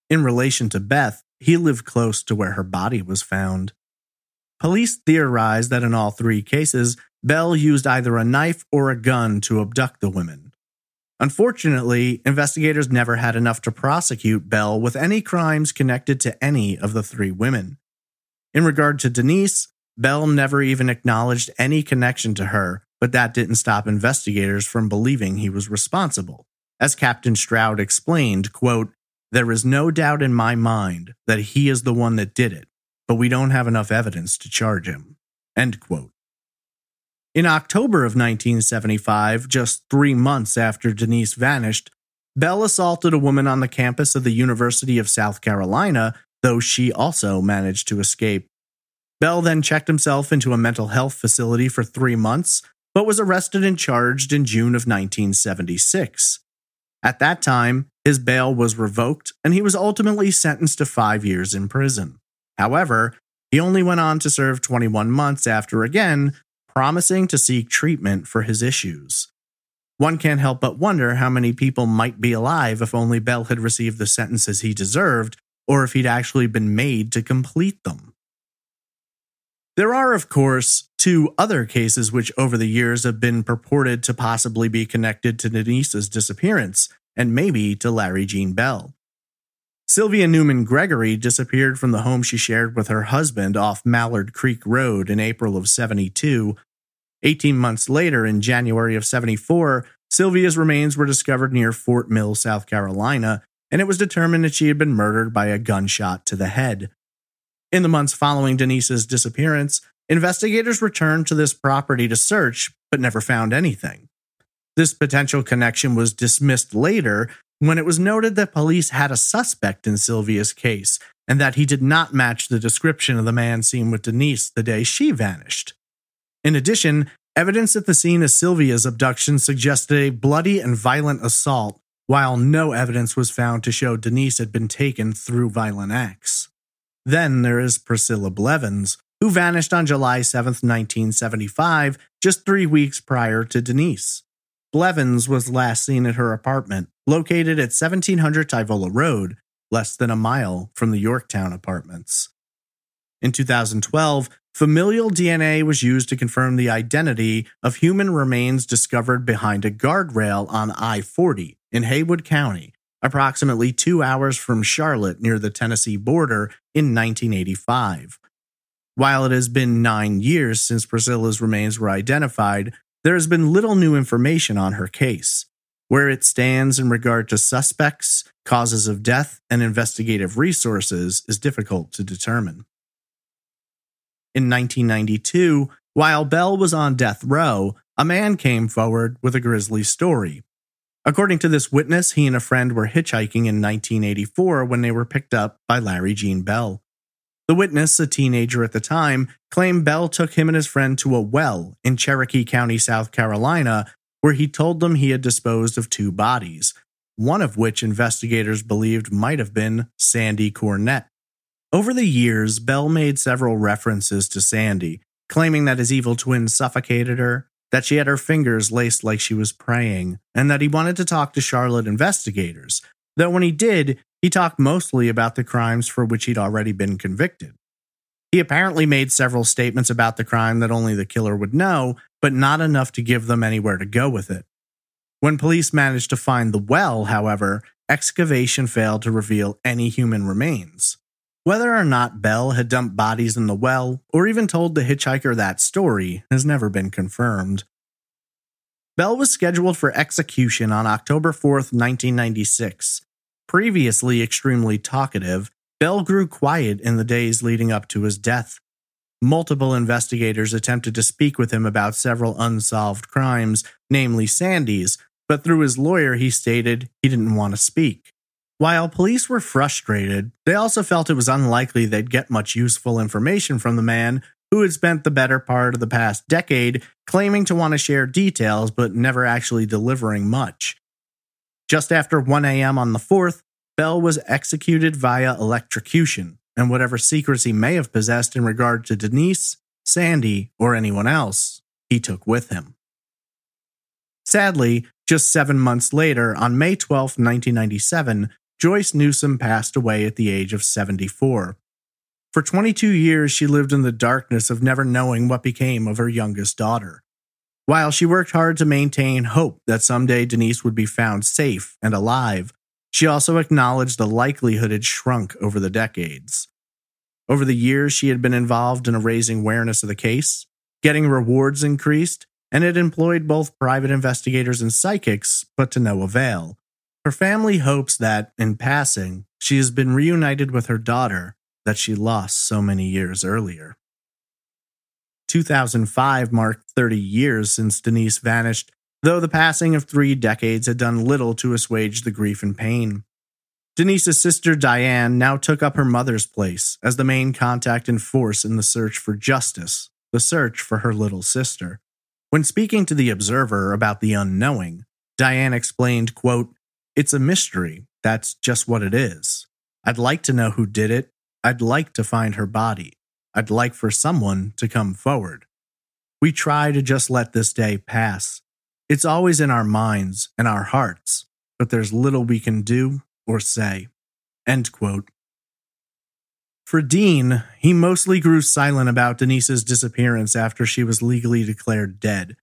In relation to Beth, he lived close to where her body was found. Police theorized that in all 3 cases, Bell used either a knife or a gun to abduct the women. Unfortunately, investigators never had enough to prosecute Bell with any crimes connected to any of the 3 women. In regard to Denise, Bell never even acknowledged any connection to her, but that didn't stop investigators from believing he was responsible. As Captain Stroud explained, quote, "There is no doubt in my mind that he is the one that did it, but we don't have enough evidence to charge him." End quote. In October of 1975, just 3 months after Denise vanished, Bell assaulted a woman on the campus of the University of South Carolina, though she also managed to escape. Bell then checked himself into a mental health facility for 3 months, but was arrested and charged in June of 1976. At that time, his bail was revoked, and he was ultimately sentenced to 5 years in prison. However, he only went on to serve 21 months after again promising to seek treatment for his issues. One can't help but wonder how many people might be alive if only Bell had received the sentences he deserved, or if he'd actually been made to complete them. There are, of course, two other cases which over the years have been purported to possibly be connected to Denise's disappearance, and maybe to Larry Jean Bell. Sylvia Newman Gregory disappeared from the home she shared with her husband off Mallard Creek Road in April of '72. 18 months later, in January of '74, Sylvia's remains were discovered near Fort Mill, South Carolina, and it was determined that she had been murdered by a gunshot to the head. In the months following Denise's disappearance, investigators returned to this property to search, but never found anything. This potential connection was dismissed later when it was noted that police had a suspect in Sylvia's case, and that he did not match the description of the man seen with Denise the day she vanished. In addition, evidence at the scene of Sylvia's abduction suggested a bloody and violent assault, while no evidence was found to show Denise had been taken through violent acts. Then there is Priscilla Blevins, who vanished on July 7, 1975, just 3 weeks prior to Denise. Blevins was last seen at her apartment, located at 1700 Tyvola Road, less than a mile from the Yorktown apartments. In 2012, familial DNA was used to confirm the identity of human remains discovered behind a guardrail on I-40 in Haywood County, approximately 2 hours from Charlotte near the Tennessee border in 1985. While it has been 9 years since Priscilla's remains were identified, there has been little new information on her case. Where it stands in regard to suspects, causes of death, and investigative resources is difficult to determine. In 1992, while Bell was on death row, a man came forward with a grisly story. According to this witness, he and a friend were hitchhiking in 1984 when they were picked up by Larry Jean Bell. The witness, a teenager at the time, claimed Bell took him and his friend to a well in Cherokee County, South Carolina, where he told them he had disposed of 2 bodies, one of which investigators believed might have been Sandy Cornett. Over the years, Bell made several references to Sandy, claiming that his evil twin suffocated her, that she had her fingers laced like she was praying, and that he wanted to talk to Charlotte investigators, though when he did, he talked mostly about the crimes for which he'd already been convicted. He apparently made several statements about the crime that only the killer would know, but not enough to give them anywhere to go with it. When police managed to find the well, however, excavation failed to reveal any human remains. Whether or not Bell had dumped bodies in the well, or even told the hitchhiker that story, has never been confirmed. Bell was scheduled for execution on October 4, 1996. Previously extremely talkative, Bell grew quiet in the days leading up to his death. Multiple investigators attempted to speak with him about several unsolved crimes, namely Sandy's, but through his lawyer he stated he didn't want to speak. While police were frustrated, they also felt it was unlikely they'd get much useful information from the man who had spent the better part of the past decade claiming to want to share details but never actually delivering much. Just after 1 a.m. on the 4th, Bell was executed via electrocution, and whatever secrets he may have possessed in regard to Denise, Sandy, or anyone else, he took with him. Sadly, just 7 months later, on May 12, 1997, Joyce Newsom passed away at the age of 74. For 22 years, she lived in the darkness of never knowing what became of her youngest daughter. While she worked hard to maintain hope that someday Denise would be found safe and alive, she also acknowledged the likelihood had shrunk over the decades. Over the years, she had been involved in raising awareness of the case, getting rewards increased, and had employed both private investigators and psychics, but to no avail. Her family hopes that, in passing, she has been reunited with her daughter that she lost so many years earlier. 2005 marked 30 years since Denise vanished, though the passing of 3 decades had done little to assuage the grief and pain. Denise's sister Diane now took up her mother's place as the main contact and force in the search for justice, the search for her little sister. When speaking to The Observer about the unknowing, Diane explained, quote, "It's a mystery. That's just what it is. I'd like to know who did it. I'd like to find her body. I'd like for someone to come forward. We try to just let this day pass. It's always in our minds and our hearts, but there's little we can do or say." End quote. For Dean, he mostly grew silent about Denise's disappearance after she was legally declared dead.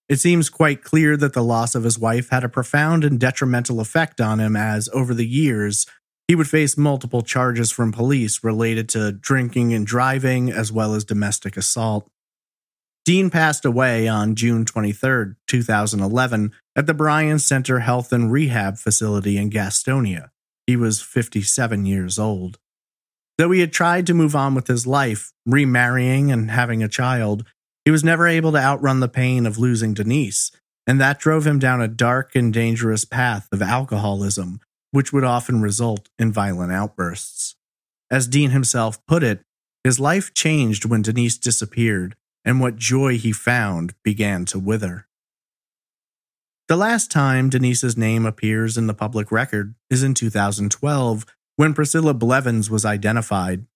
It seems quite clear that the loss of his wife had a profound and detrimental effect on him, as over the years, he would face multiple charges from police related to drinking and driving, as well as domestic assault. Dean passed away on June 23, 2011, at the Bryan Center Health and Rehab Facility in Gastonia. He was 57 years old. Though he had tried to move on with his life, remarrying and having a child, he was never able to outrun the pain of losing Denise, and that drove him down a dark and dangerous path of alcoholism, which would often result in violent outbursts. As Dean himself put it, his life changed when Denise disappeared, and what joy he found began to wither. The last time Denise's name appears in the public record is in 2012, when Priscilla Blevins was identified.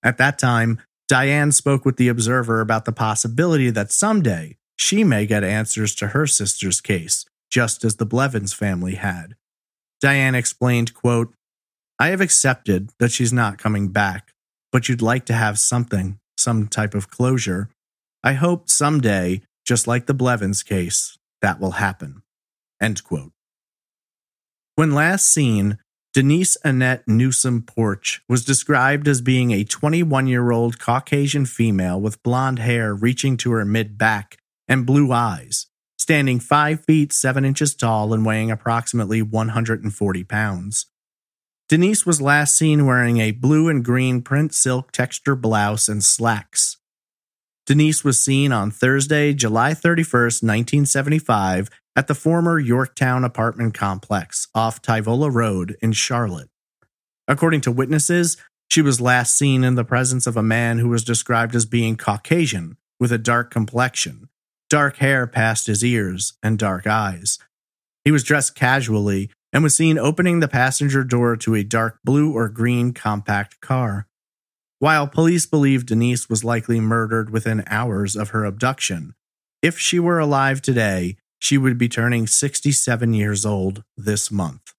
At that time, Diane spoke with The Observer about the possibility that someday she may get answers to her sister's case, just as the Blevins family had. Diane explained, quote, "I have accepted that she's not coming back, but you'd like to have something, some type of closure. I hope someday, just like the Blevins case, that will happen." End quote. When last seen, Denise Annette Newsom Porch was described as being a 21-year-old Caucasian female with blonde hair reaching to her mid-back and blue eyes, standing 5 feet 7 inches tall and weighing approximately 140 pounds. Denise was last seen wearing a blue and green print silk texture blouse and slacks. Denise was seen on Thursday, July 31st, 1975, at the former Yorktown apartment complex off Tyvola Road in Charlotte. According to witnesses, she was last seen in the presence of a man who was described as being Caucasian, with a dark complexion, dark hair past his ears, and dark eyes. He was dressed casually and was seen opening the passenger door to a dark blue or green compact car. While police believe Denise was likely murdered within hours of her abduction, if she were alive today, she would be turning 67 years old this month.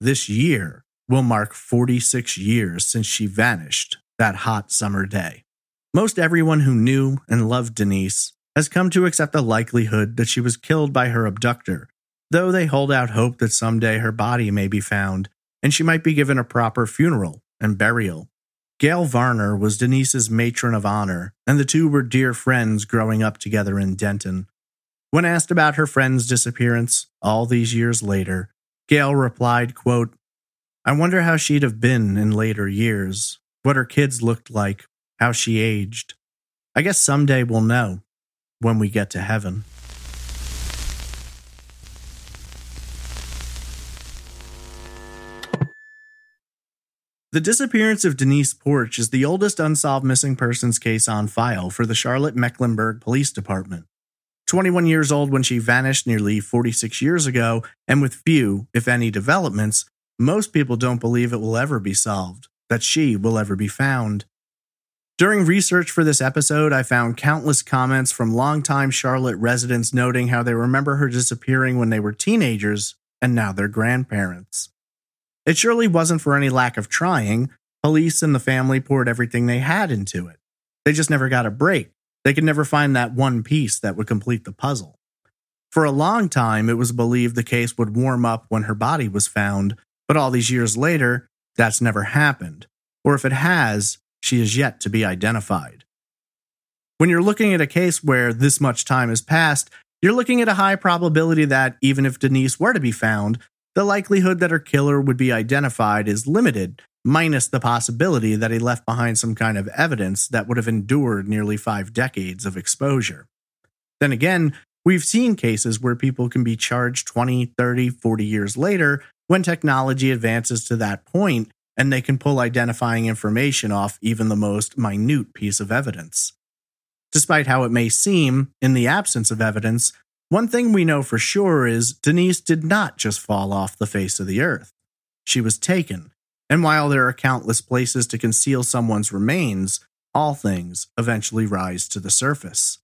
This year will mark 46 years since she vanished that hot summer day. Most everyone who knew and loved Denise has come to accept the likelihood that she was killed by her abductor, though they hold out hope that someday her body may be found and she might be given a proper funeral and burial. Gail Varner was Denise's matron of honor, and the two were dear friends growing up together in Denton. When asked about her friend's disappearance all these years later, Gail replied, quote, "I wonder how she'd have been in later years, what her kids looked like, how she aged. I guess someday we'll know, when we get to heaven." The disappearance of Denise Porch is the oldest unsolved missing persons case on file for the Charlotte-Mecklenburg Police Department. 21 years old when she vanished nearly 46 years ago, and with few, if any, developments, most people don't believe it will ever be solved, that she will ever be found. During research for this episode, I found countless comments from longtime Charlotte residents noting how they remember her disappearing when they were teenagers, and now they're grandparents. It surely wasn't for any lack of trying. Police and the family poured everything they had into it. They just never got a break. They could never find that one piece that would complete the puzzle. For a long time, it was believed the case would warm up when her body was found, but all these years later, that's never happened. Or if it has, she is yet to be identified. When you're looking at a case where this much time has passed, you're looking at a high probability that, even if Denise were to be found, the likelihood that her killer would be identified is limited, minus the possibility that he left behind some kind of evidence that would have endured nearly 5 decades of exposure. Then again, we've seen cases where people can be charged 20, 30, 40 years later when technology advances to that point and they can pull identifying information off even the most minute piece of evidence. Despite how it may seem, in the absence of evidence, one thing we know for sure is Denise did not just fall off the face of the earth. She was taken. And while there are countless places to conceal someone's remains, all things eventually rise to the surface.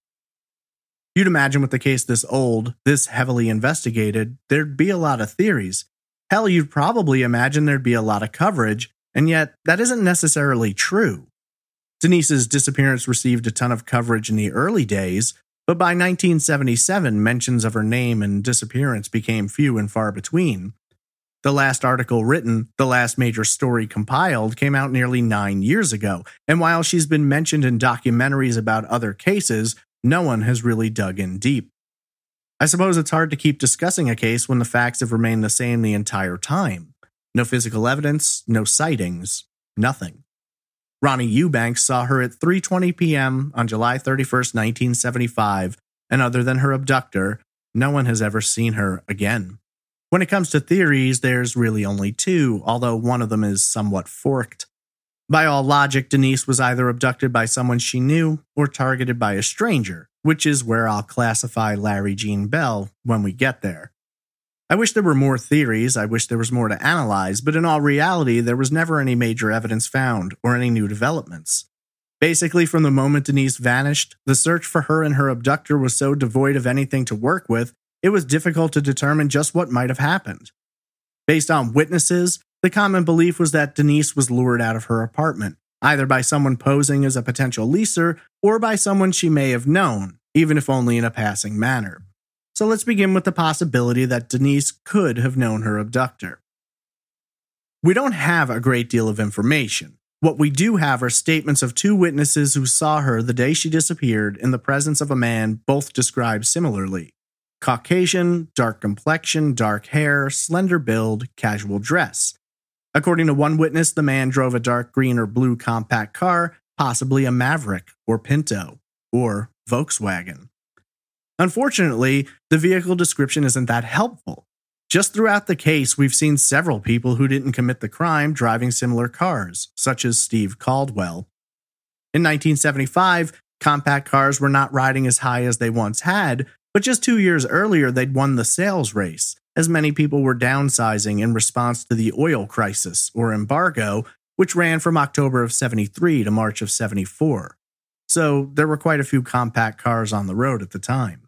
You'd imagine with the case this old, this heavily investigated, there'd be a lot of theories. Hell, you'd probably imagine there'd be a lot of coverage, and yet that isn't necessarily true. Denise's disappearance received a ton of coverage in the early days, but by 1977, mentions of her name and disappearance became few and far between. The last article written, the last major story compiled, came out nearly 9 years ago, and while she's been mentioned in documentaries about other cases, no one has really dug in deep. I suppose it's hard to keep discussing a case when the facts have remained the same the entire time. No physical evidence, no sightings, nothing. Ronnie Eubanks saw her at 3:20 p.m. on July 31st, 1975, and other than her abductor, no one has ever seen her again. When it comes to theories, there's really only two, although one of them is somewhat forked. By all logic, Denise was either abducted by someone she knew or targeted by a stranger, which is where I'll classify Larry Jean Bell when we get there. I wish there were more theories, I wish there was more to analyze, but in all reality, there was never any major evidence found or any new developments. Basically, from the moment Denise vanished, the search for her and her abductor was so devoid of anything to work with, it was difficult to determine just what might have happened. Based on witnesses, the common belief was that Denise was lured out of her apartment, either by someone posing as a potential leaser or by someone she may have known, even if only in a passing manner. So let's begin with the possibility that Denise could have known her abductor. We don't have a great deal of information. What we do have are statements of two witnesses who saw her the day she disappeared in the presence of a man both described similarly. Caucasian, dark complexion, dark hair, slender build, casual dress. According to one witness, the man drove a dark green or blue compact car, possibly a Maverick or Pinto or Volkswagen. Unfortunately, the vehicle description isn't that helpful. Just throughout the case, we've seen several people who didn't commit the crime driving similar cars, such as Steve Caldwell. In 1975, compact cars were not riding as high as they once had, but just 2 years earlier they'd won the sales race, as many people were downsizing in response to the oil crisis, or embargo, which ran from October of 73 to March of 74. So there were quite a few compact cars on the road at the time.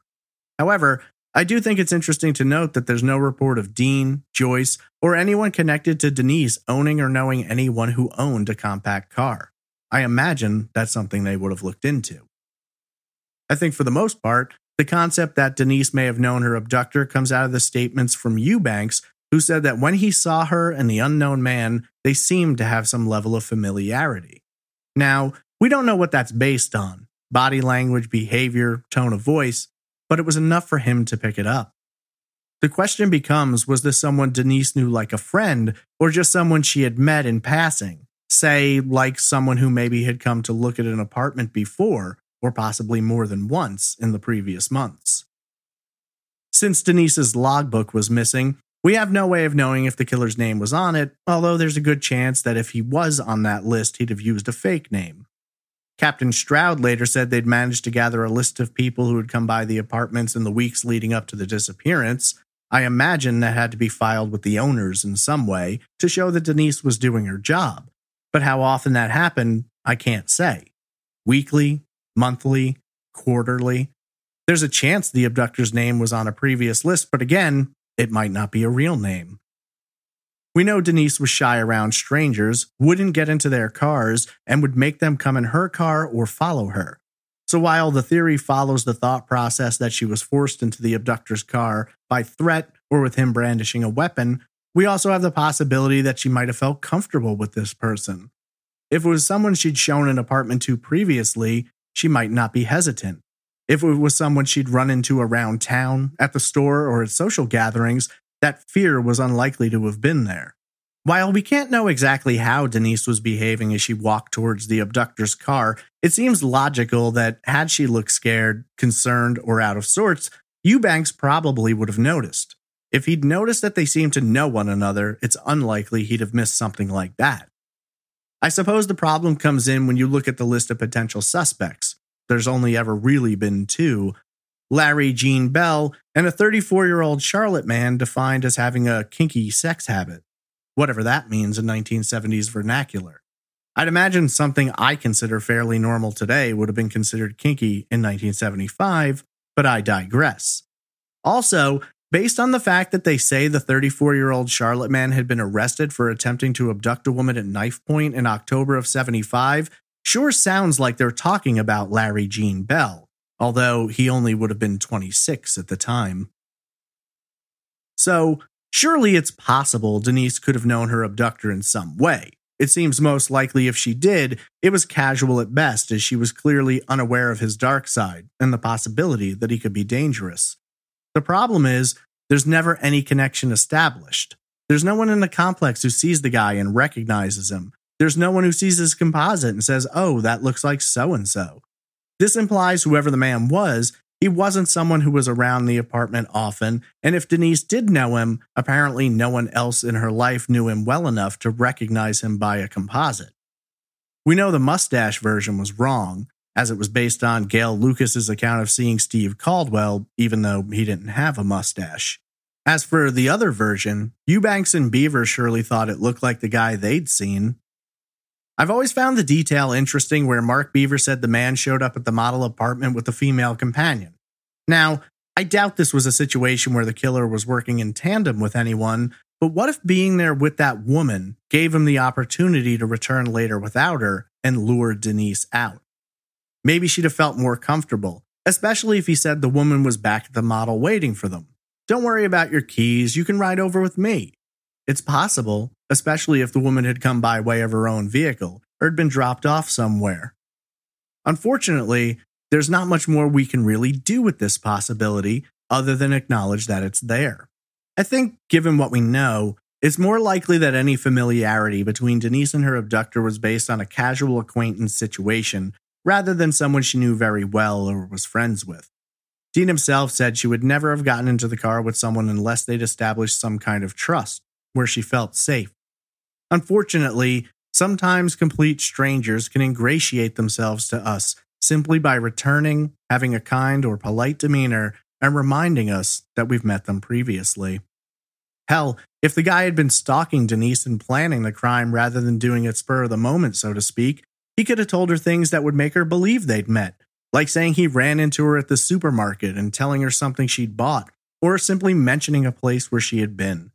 However, I do think it's interesting to note that there's no report of Dean, Joyce, or anyone connected to Denise owning or knowing anyone who owned a compact car. I imagine that's something they would have looked into. I think for the most part, the concept that Denise may have known her abductor comes out of the statements from Eubanks, who said that when he saw her and the unknown man, they seemed to have some level of familiarity. Now, we don't know what that's based on, body language, behavior, tone of voice, but it was enough for him to pick it up. The question becomes, was this someone Denise knew like a friend, or just someone she had met in passing? Say, like someone who maybe had come to look at an apartment before, or possibly more than once in the previous months. Since Denise's logbook was missing, we have no way of knowing if the killer's name was on it, although there's a good chance that if he was on that list, he'd have used a fake name. Captain Stroud later said they'd managed to gather a list of people who had come by the apartments in the weeks leading up to the disappearance. I imagine that had to be filed with the owners in some way to show that Denise was doing her job. But how often that happened, I can't say. Weekly, monthly, quarterly. There's a chance the abductor's name was on a previous list, but again, it might not be a real name. We know Denise was shy around strangers, wouldn't get into their cars, and would make them come in her car or follow her. So while the theory follows the thought process that she was forced into the abductor's car by threat or with him brandishing a weapon, we also have the possibility that she might have felt comfortable with this person. If it was someone she'd shown an apartment to previously, she might not be hesitant. If it was someone she'd run into around town, at the store, or at social gatherings, that fear was unlikely to have been there. While we can't know exactly how Denise was behaving as she walked towards the abductor's car, it seems logical that had she looked scared, concerned, or out of sorts, Eubanks probably would have noticed. If he'd noticed that they seemed to know one another, it's unlikely he'd have missed something like that. I suppose the problem comes in when you look at the list of potential suspects. There's only ever really been two: Larry Jean Bell and a 34-year-old Charlotte man defined as having a kinky sex habit. Whatever that means in 1970s vernacular. I'd imagine something I consider fairly normal today would have been considered kinky in 1975, but I digress. Also, based on the fact that they say the 34-year-old Charlotte man had been arrested for attempting to abduct a woman at knife point in October of 75, sure sounds like they're talking about Larry Gene Bell, although he only would have been 26 at the time. So, surely it's possible Denise could have known her abductor in some way. It seems most likely if she did, it was casual at best, as she was clearly unaware of his dark side and the possibility that he could be dangerous. The problem is, there's never any connection established. There's no one in the complex who sees the guy and recognizes him. There's no one who sees his composite and says, oh, that looks like so-and-so. This implies whoever the man was, he wasn't someone who was around the apartment often, and if Denise did know him, apparently no one else in her life knew him well enough to recognize him by a composite. We know the mustache version was wrong, as it was based on Gail Lucas's account of seeing Steve Caldwell, even though he didn't have a mustache. As for the other version, Eubanks and Beaver surely thought it looked like the guy they'd seen. I've always found the detail interesting where Mark Beaver said the man showed up at the model apartment with a female companion. Now, I doubt this was a situation where the killer was working in tandem with anyone, but what if being there with that woman gave him the opportunity to return later without her and lure Denise out? Maybe she'd have felt more comfortable, especially if he said the woman was back at the model waiting for them. Don't worry about your keys, you can ride over with me. It's possible, especially if the woman had come by way of her own vehicle or had been dropped off somewhere. Unfortunately, there's not much more we can really do with this possibility other than acknowledge that it's there. I think, given what we know, it's more likely that any familiarity between Denise and her abductor was based on a casual acquaintance situation rather than someone she knew very well or was friends with. Dean himself said she would never have gotten into the car with someone unless they'd established some kind of trust, where she felt safe. Unfortunately, sometimes complete strangers can ingratiate themselves to us simply by returning, having a kind or polite demeanor, and reminding us that we've met them previously. Hell, if the guy had been stalking Denise and planning the crime rather than doing it spur of the moment, so to speak, he could have told her things that would make her believe they'd met, like saying he ran into her at the supermarket and telling her something she'd bought, or simply mentioning a place where she had been.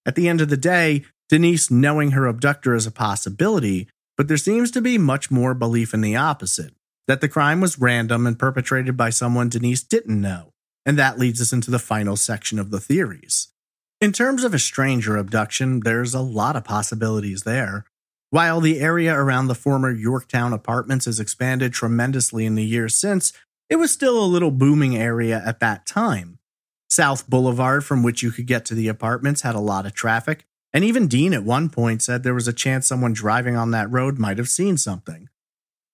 At the end of the day, Denise knowing her abductor is a possibility, but there seems to be much more belief in the opposite, that the crime was random and perpetrated by someone Denise didn't know, and that leads us into the final section of the theories. In terms of a stranger abduction, there's a lot of possibilities there. While the area around the former Yorktown apartments has expanded tremendously in the years since, it was still a little booming area at that time. South Boulevard, from which you could get to the apartments, had a lot of traffic, and even Dean at one point said there was a chance someone driving on that road might have seen something.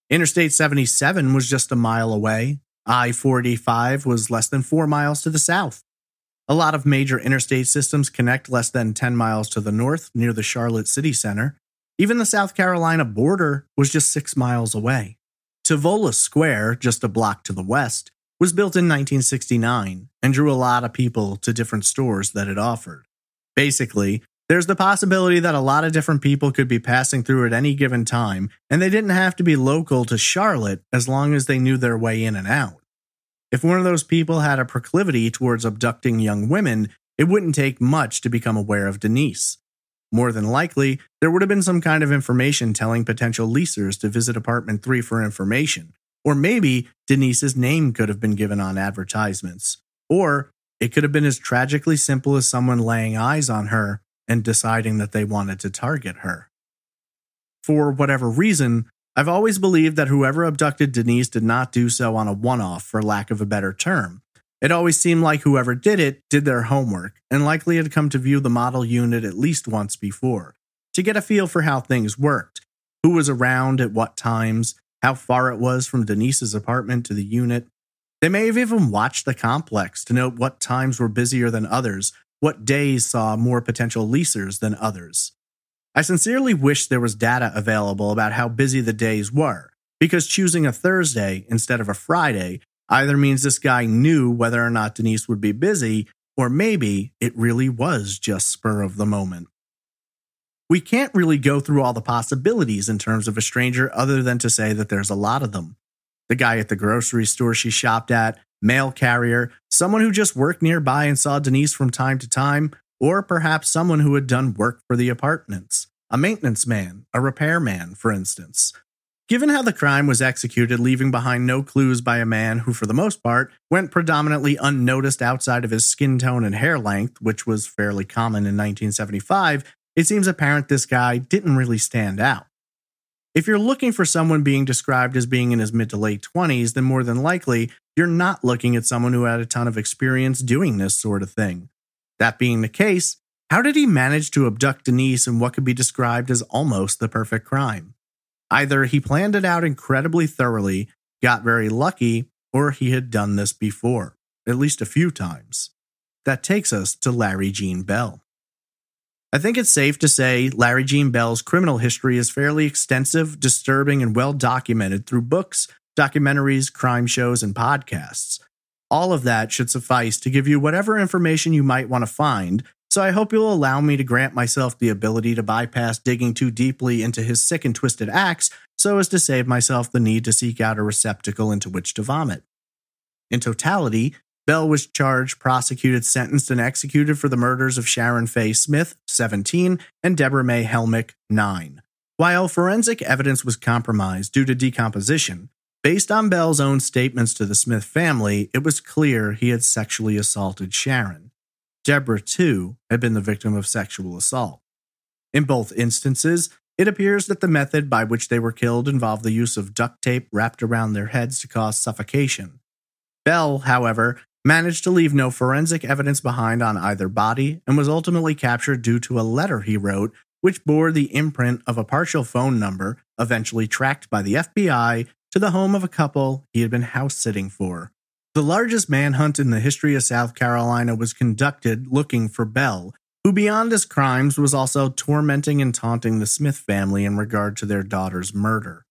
Interstate 77 was just a mile away. I-45 was less than 4 miles to the south. A lot of major interstate systems connect less than 10 miles to the north, near the Charlotte City Center. Even the South Carolina border was just 6 miles away. Tavola Square, just a block to the west, was built in 1969 and drew a lot of people to different stores that it offered. Basically, there's the possibility that a lot of different people could be passing through at any given time, and they didn't have to be local to Charlotte as long as they knew their way in and out. If one of those people had a proclivity towards abducting young women, it wouldn't take much to become aware of Denise. More than likely, there would have been some kind of information telling potential leasers to visit apartment 3 for information. Or maybe Denise's name could have been given on advertisements. Or it could have been as tragically simple as someone laying eyes on her and deciding that they wanted to target her. For whatever reason, I've always believed that whoever abducted Denise did not do so on a one-off, for lack of a better term. It always seemed like whoever did it did their homework, and likely had come to view the model unit at least once before, to get a feel for how things worked, who was around at what times, how far it was from Denise's apartment to the unit. They may have even watched the complex to note what times were busier than others, what days saw more potential leasers than others. I sincerely wish there was data available about how busy the days were, because choosing a Thursday instead of a Friday either means this guy knew whether or not Denise would be busy, or maybe it really was just spur of the moment. We can't really go through all the possibilities in terms of a stranger other than to say that there's a lot of them. The guy at the grocery store she shopped at, mail carrier, someone who just worked nearby and saw Denise from time to time, or perhaps someone who had done work for the apartments. A maintenance man, a repairman, for instance. Given how the crime was executed, leaving behind no clues by a man who, for the most part, went predominantly unnoticed outside of his skin tone and hair length, which was fairly common in 1975, it seems apparent this guy didn't really stand out. If you're looking for someone being described as being in his mid to late 20s, then more than likely, you're not looking at someone who had a ton of experience doing this sort of thing. That being the case, how did he manage to abduct Denise in what could be described as almost the perfect crime? Either he planned it out incredibly thoroughly, got very lucky, or he had done this before, at least a few times. That takes us to Larry Gene Bell. I think it's safe to say Larry Gene Bell's criminal history is fairly extensive, disturbing, and well documented through books, documentaries, crime shows, and podcasts. All of that should suffice to give you whatever information you might want to find, so I hope you'll allow me to grant myself the ability to bypass digging too deeply into his sick and twisted acts so as to save myself the need to seek out a receptacle into which to vomit. In totality, Bell was charged, prosecuted, sentenced, and executed for the murders of Sharon Fay Smith, 17, and Debra Mae Helmick, 9. While forensic evidence was compromised due to decomposition, based on Bell's own statements to the Smith family, it was clear he had sexually assaulted Sharon. Debra, too, had been the victim of sexual assault. In both instances, it appears that the method by which they were killed involved the use of duct tape wrapped around their heads to cause suffocation. Bell, however, managed to leave no forensic evidence behind on either body and was ultimately captured due to a letter he wrote, which bore the imprint of a partial phone number, eventually tracked by the FBI, to the home of a couple he had been house-sitting for. The largest manhunt in the history of South Carolina was conducted looking for Bell, who beyond his crimes was also tormenting and taunting the Smith family in regard to their daughter's murder.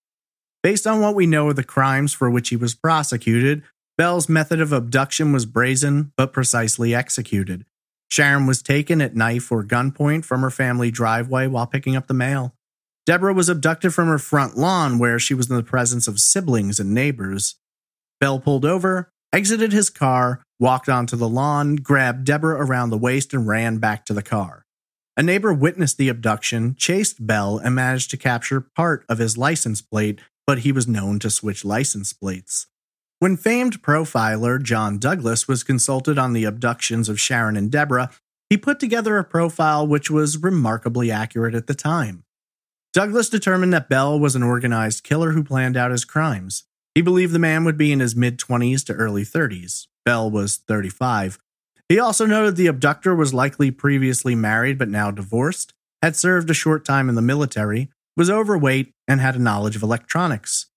Based on what we know of the crimes for which he was prosecuted, Bell's method of abduction was brazen but precisely executed. Sharon was taken at knife or gunpoint from her family driveway while picking up the mail. Debra was abducted from her front lawn where she was in the presence of siblings and neighbors. Bell pulled over, exited his car, walked onto the lawn, grabbed Debra around the waist, and ran back to the car. A neighbor witnessed the abduction, chased Bell, and managed to capture part of his license plate, but he was known to switch license plates. When famed profiler John Douglas was consulted on the abductions of Sharon and Debra, he put together a profile which was remarkably accurate at the time. Douglas determined that Bell was an organized killer who planned out his crimes. He believed the man would be in his mid-20s to early 30s. Bell was 35. He also noted the abductor was likely previously married but now divorced, had served a short time in the military, was overweight, and had a knowledge of electronics.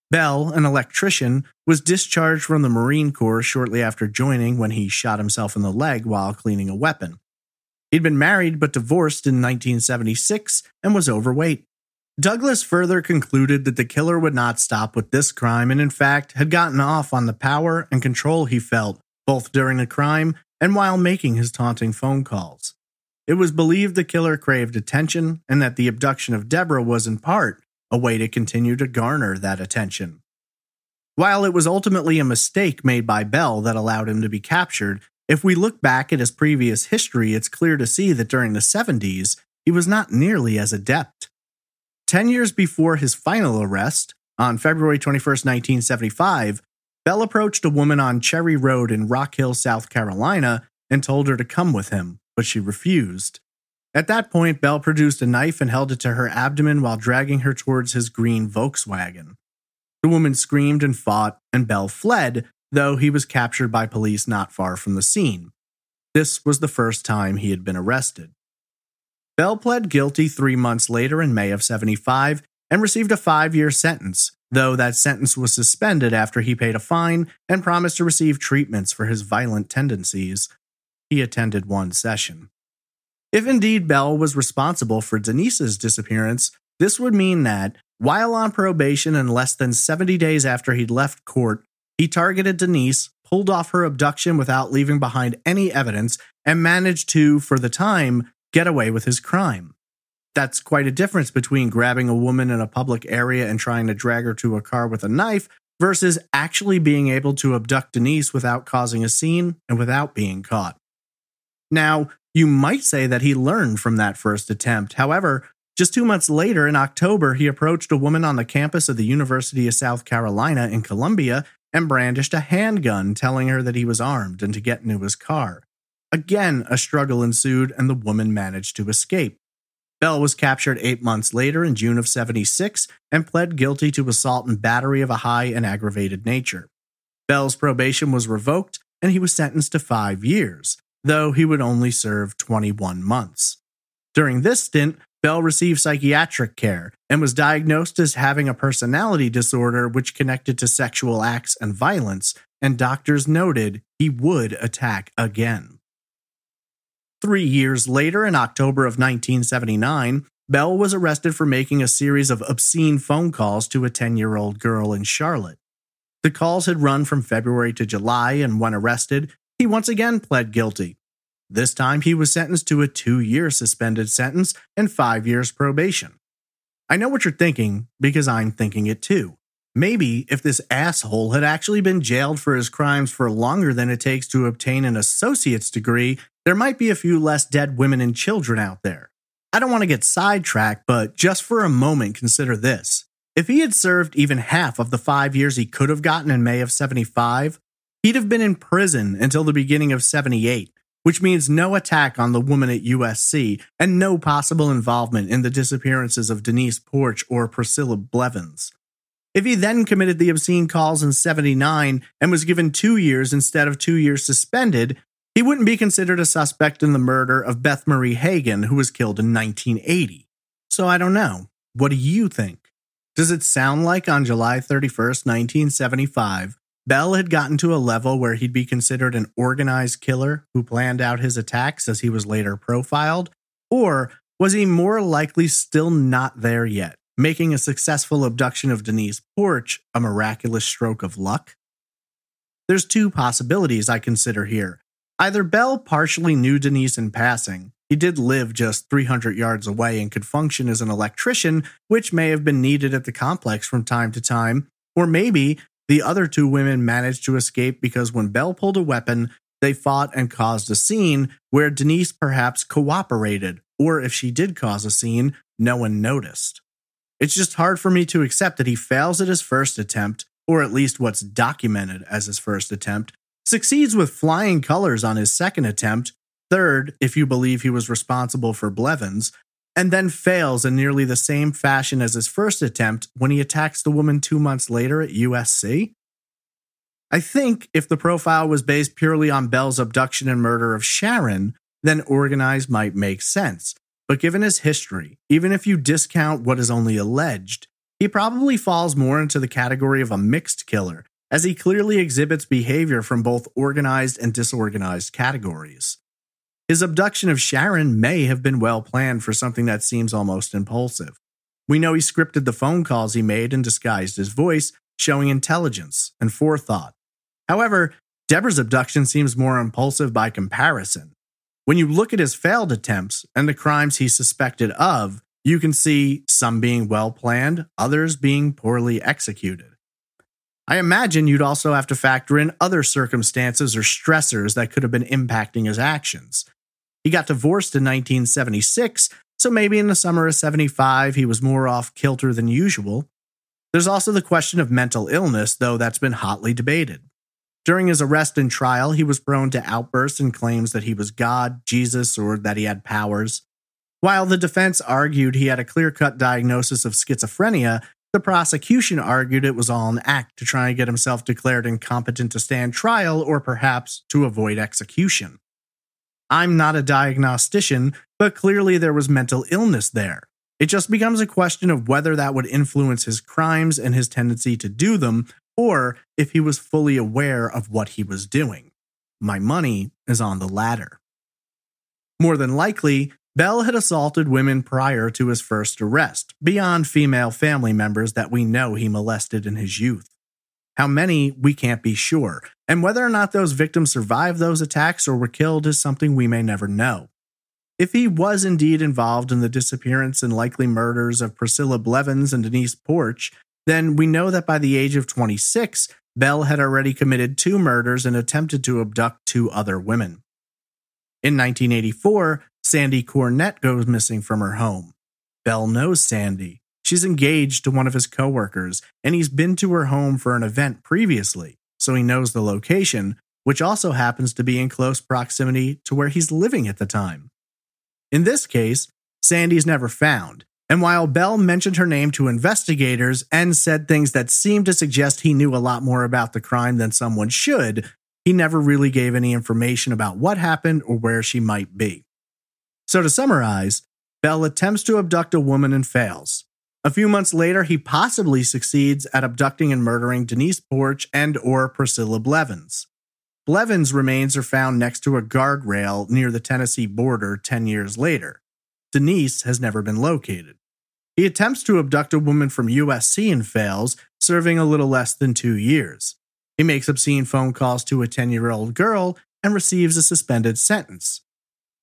Bell, an electrician, was discharged from the Marine Corps shortly after joining when he shot himself in the leg while cleaning a weapon. He'd been married but divorced in 1976 and was overweight. Douglas further concluded that the killer would not stop with this crime and in fact had gotten off on the power and control he felt both during the crime and while making his taunting phone calls. It was believed the killer craved attention and that the abduction of Debra was in part a way to continue to garner that attention. While it was ultimately a mistake made by Bell that allowed him to be captured, if we look back at his previous history, it's clear to see that during the 70s, he was not nearly as adept. 10 years before his final arrest, on February 21, 1975, Bell approached a woman on Cherry Road in Rock Hill, South Carolina, and told her to come with him, but she refused. At that point, Bell produced a knife and held it to her abdomen while dragging her towards his green Volkswagen. The woman screamed and fought, and Bell fled, though he was captured by police not far from the scene. This was the first time he had been arrested. Bell pled guilty 3 months later in May of 75 and received a 5-year sentence, though that sentence was suspended after he paid a fine and promised to receive treatments for his violent tendencies. He attended one session. If indeed Bell was responsible for Denise's disappearance, this would mean that, while on probation and less than 70 days after he'd left court, he targeted Denise, pulled off her abduction without leaving behind any evidence, and managed to, for the time, get away with his crime. That's quite a difference between grabbing a woman in a public area and trying to drag her to a car with a knife versus actually being able to abduct Denise without causing a scene and without being caught. Now, you might say that he learned from that first attempt. However, just 2 months later, in October, he approached a woman on the campus of the University of South Carolina in Columbia and brandished a handgun, telling her that he was armed and to get into his car. Again, a struggle ensued and the woman managed to escape. Bell was captured 8 months later in June of '76 and pled guilty to assault and battery of a high and aggravated nature. Bell's probation was revoked and he was sentenced to 5 years, though he would only serve 21 months. During this stint, Bell received psychiatric care and was diagnosed as having a personality disorder which connected to sexual acts and violence, and doctors noted he would attack again. 3 years later, in October of 1979, Bell was arrested for making a series of obscene phone calls to a 10-year-old girl in Charlotte. The calls had run from February to July, and when arrested, he once again pled guilty. This time, he was sentenced to a 2-year suspended sentence and 5 years probation. I know what you're thinking, because I'm thinking it too. Maybe if this asshole had actually been jailed for his crimes for longer than it takes to obtain an associate's degree, there might be a few less dead women and children out there. I don't want to get sidetracked, but just for a moment consider this. If he had served even half of the 5 years he could have gotten in May of '75, he'd have been in prison until the beginning of '78, which means no attack on the woman at USC and no possible involvement in the disappearances of Denise Porch or Priscilla Blevins. If he then committed the obscene calls in '79 and was given 2 years instead of 2 years suspended, he wouldn't be considered a suspect in the murder of Beth Marie Hagen, who was killed in 1980. So I don't know. What do you think? Does it sound like on July 31st, 1975, Bell had gotten to a level where he'd be considered an organized killer who planned out his attacks as he was later profiled? Or was he more likely still not there yet, making a successful abduction of Denise Porch a miraculous stroke of luck? There's two possibilities I consider here. Either Bell partially knew Denise in passing. He did live just 300 yards away and could function as an electrician, which may have been needed at the complex from time to time. Or maybe the other two women managed to escape because when Bell pulled a weapon, they fought and caused a scene where Denise perhaps cooperated, or if she did cause a scene, no one noticed. It's just hard for me to accept that he fails at his first attempt, or at least what's documented as his first attempt, succeeds with flying colors on his second attempt, third, if you believe he was responsible for Blevins, and then fails in nearly the same fashion as his first attempt when he attacks the woman 2 months later at USC? I think if the profile was based purely on Bell's abduction and murder of Sharon, then organized might make sense. But given his history, even if you discount what is only alleged, he probably falls more into the category of a mixed killer, as he clearly exhibits behavior from both organized and disorganized categories. His abduction of Sharon may have been well planned for something that seems almost impulsive. We know he scripted the phone calls he made and disguised his voice, showing intelligence and forethought. However, Debra's abduction seems more impulsive by comparison. When you look at his failed attempts and the crimes he's suspected of, you can see some being well planned, others being poorly executed. I imagine you'd also have to factor in other circumstances or stressors that could have been impacting his actions. He got divorced in 1976, so maybe in the summer of '75 he was more off kilter than usual. There's also the question of mental illness, though that's been hotly debated. During his arrest and trial, he was prone to outbursts and claims that he was God, Jesus, or that he had powers. While the defense argued he had a clear-cut diagnosis of schizophrenia, the prosecution argued it was all an act to try and get himself declared incompetent to stand trial or perhaps to avoid execution. I'm not a diagnostician, but clearly there was mental illness there. It just becomes a question of whether that would influence his crimes and his tendency to do them, or if he was fully aware of what he was doing. My money is on the latter. More than likely, Bell had assaulted women prior to his first arrest, beyond female family members that we know he molested in his youth. How many, we can't be sure, and whether or not those victims survived those attacks or were killed is something we may never know. If he was indeed involved in the disappearance and likely murders of Priscilla Blevins and Denise Porch, then we know that by the age of 26, Bell had already committed 2 murders and attempted to abduct 2 other women. In 1984, Sandy Cornett goes missing from her home. Bell knows Sandy. She's engaged to one of his coworkers, and he's been to her home for an event previously, so he knows the location, which also happens to be in close proximity to where he's living at the time. In this case, Sandy's never found, and while Bell mentioned her name to investigators and said things that seemed to suggest he knew a lot more about the crime than someone should, he never really gave any information about what happened or where she might be. So to summarize, Bell attempts to abduct a woman and fails. A few months later, he possibly succeeds at abducting and murdering Denise Porch and/or Priscilla Blevins. Blevins' remains are found next to a guardrail near the Tennessee border 10 years later. Denise has never been located. He attempts to abduct a woman from USC and fails, serving a little less than 2 years. He makes obscene phone calls to a 10-year-old girl and receives a suspended sentence.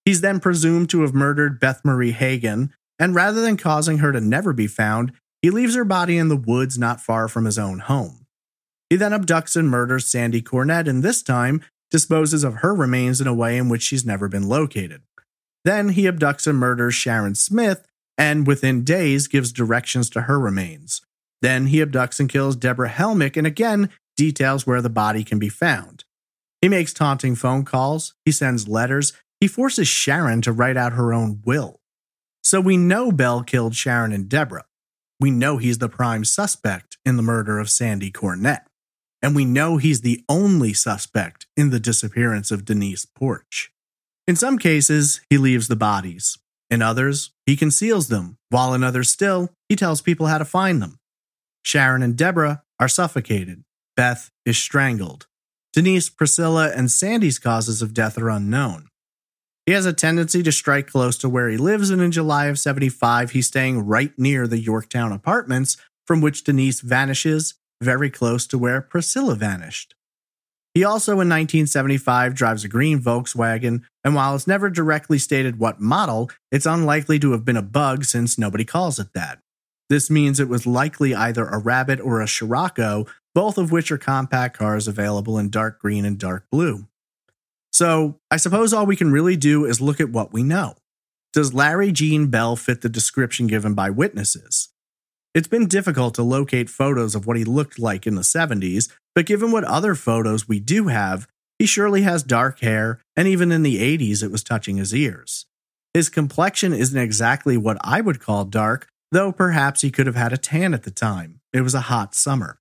He's then presumed to have murdered Beth Marie Hagen, and rather than causing her to never be found, he leaves her body in the woods not far from his own home. He then abducts and murders Sandy Cornett, and this time disposes of her remains in a way in which she's never been located. Then he abducts and murders Sharon Smith, and within days gives directions to her remains. Then he abducts and kills Debra Helmick, and again details where the body can be found. He makes taunting phone calls, he sends letters, he forces Sharon to write out her own will. So we know Bell killed Sharon and Debra. We know he's the prime suspect in the murder of Sandy Cornett. And we know he's the only suspect in the disappearance of Denise Porch. In some cases, he leaves the bodies. In others, he conceals them, while in others still, he tells people how to find them. Sharon and Debra are suffocated. Beth is strangled. Denise, Priscilla, and Sandy's causes of death are unknown. He has a tendency to strike close to where he lives, and in July of 1975, he's staying right near the Yorktown apartments from which Denise vanishes, very close to where Priscilla vanished. He also, in 1975, drives a green Volkswagen, and while it's never directly stated what model, it's unlikely to have been a Bug since nobody calls it that. This means it was likely either a Rabbit or a Scirocco, both of which are compact cars available in dark green and dark blue. So, I suppose all we can really do is look at what we know. Does Larry Gene Bell fit the description given by witnesses? It's been difficult to locate photos of what he looked like in the 70s, but given what other photos we do have, he surely has dark hair, and even in the 80s it was touching his ears. His complexion isn't exactly what I would call dark, though perhaps he could have had a tan at the time. It was a hot summer.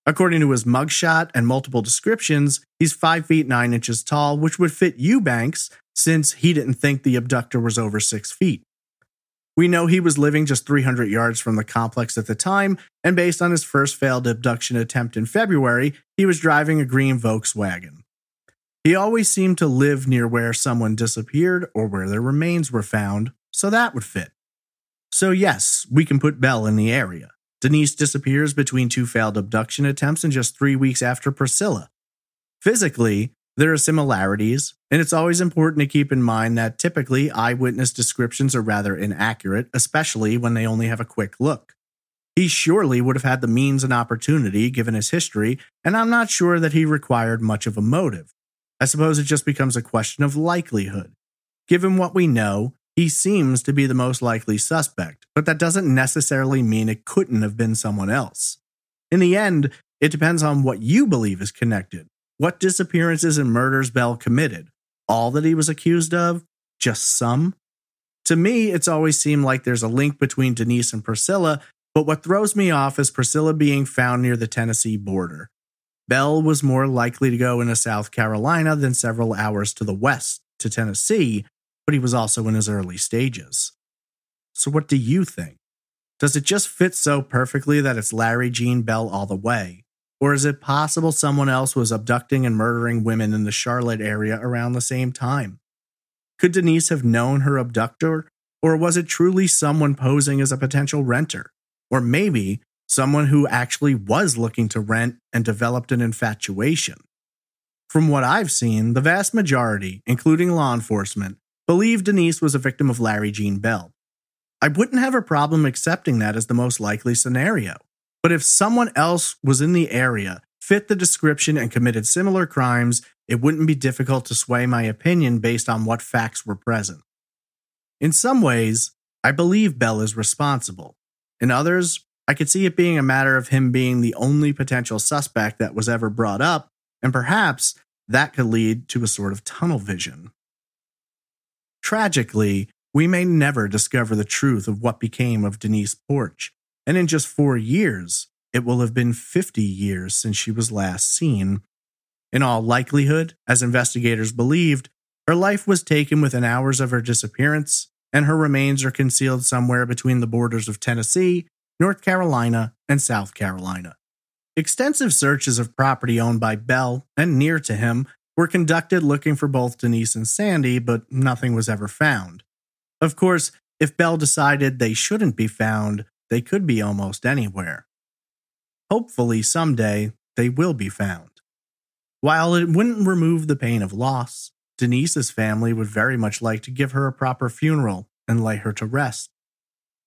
According to his mugshot and multiple descriptions, he's 5 feet 9 inches tall, which would fit Eubanks since he didn't think the abductor was over 6 feet. We know he was living just 300 yards from the complex at the time, and based on his first failed abduction attempt in February, he was driving a green Volkswagen. He always seemed to live near where someone disappeared or where their remains were found, so that would fit. So yes, we can put Bell in the area. Denise disappears between 2 failed abduction attempts and just 3 weeks after Priscilla. Physically, there are similarities, and it's always important to keep in mind that typically eyewitness descriptions are rather inaccurate, especially when they only have a quick look. He surely would have had the means and opportunity given his history, and I'm not sure that he required much of a motive. I suppose it just becomes a question of likelihood. Given what we know, he seems to be the most likely suspect, but that doesn't necessarily mean it couldn't have been someone else. In the end, it depends on what you believe is connected. What disappearances and murders Bell committed? All that he was accused of? Just some? To me, it's always seemed like there's a link between Denise and Priscilla, but what throws me off is Priscilla being found near the Tennessee border. Bell was more likely to go into South Carolina than several hours to the west, to Tennessee, but he was also in his early stages. So what do you think? Does it just fit so perfectly that it's Larry Gene Bell all the way? Or is it possible someone else was abducting and murdering women in the Charlotte area around the same time? Could Denise have known her abductor? Or was it truly someone posing as a potential renter? Or maybe someone who actually was looking to rent and developed an infatuation? From what I've seen, the vast majority, including law enforcement, believe Denise was a victim of Larry Gene Bell. I wouldn't have a problem accepting that as the most likely scenario. But if someone else was in the area, fit the description, and committed similar crimes, it wouldn't be difficult to sway my opinion based on what facts were present. In some ways, I believe Bell is responsible. In others, I could see it being a matter of him being the only potential suspect that was ever brought up, and perhaps that could lead to a sort of tunnel vision. Tragically, we may never discover the truth of what became of Denise Porch, and in just 4 years, it will have been 50 years since she was last seen. In all likelihood, as investigators believed, her life was taken within hours of her disappearance, and her remains are concealed somewhere between the borders of Tennessee, North Carolina, and South Carolina. Extensive searches of property owned by Bell and near to him were conducted looking for both Denise and Sandy, but nothing was ever found. Of course, if Bell decided they shouldn't be found, they could be almost anywhere. Hopefully someday they will be found. While it wouldn't remove the pain of loss, Denise's family would very much like to give her a proper funeral and lay her to rest.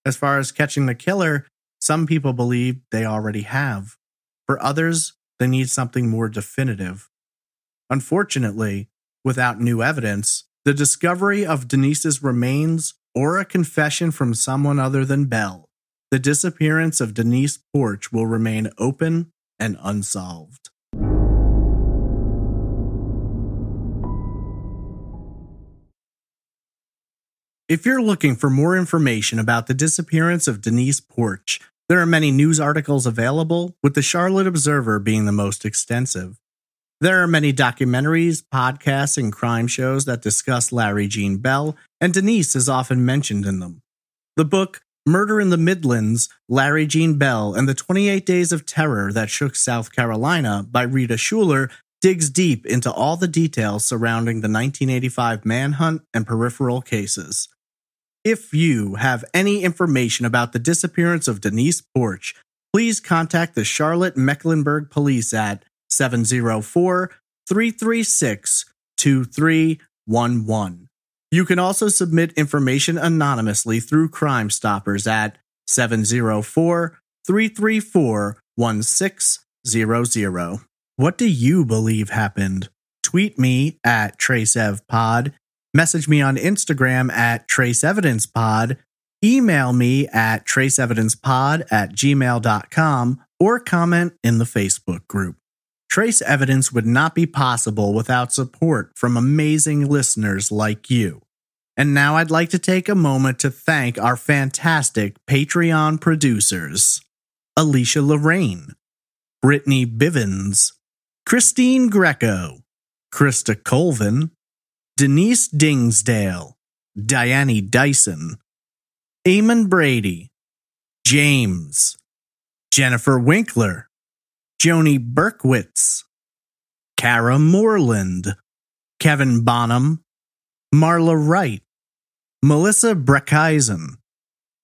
As far as catching the killer, some people believe they already have. For others, they need something more definitive. Unfortunately, without new evidence, the discovery of Denise's remains or a confession from someone other than Bell, the disappearance of Denise Porch will remain open and unsolved. If you're looking for more information about the disappearance of Denise Porch, there are many news articles available, with the Charlotte Observer being the most extensive. There are many documentaries, podcasts, and crime shows that discuss Larry Jean Bell, and Denise is often mentioned in them. The book, Murder in the Midlands, Larry Jean Bell and the 28 Days of Terror That Shook South Carolina by Rita Schuler, digs deep into all the details surrounding the 1985 manhunt and peripheral cases. If you have any information about the disappearance of Denise Porch, please contact the Charlotte Mecklenburg Police at 704-336-2311. You can also submit information anonymously through Crime Stoppers at 704-334-1600. What do you believe happened? Tweet me at TraceEvPod, message me on Instagram at TraceEvidencePod, email me at traceevidencepod@gmail.com, or comment in the Facebook group. Trace Evidence would not be possible without support from amazing listeners like you. And now I'd like to take a moment to thank our fantastic Patreon producers: Alicia Lorraine, Brittany Bivens, Christine Greco, Krista Colvin, Denise Dingsdale, Diane Dyson, Eamon Brady, James, Jennifer Winkler, Joni Berkowitz, Kara Moreland, Kevin Bonham, Marla Wright, Melissa Breckeisen,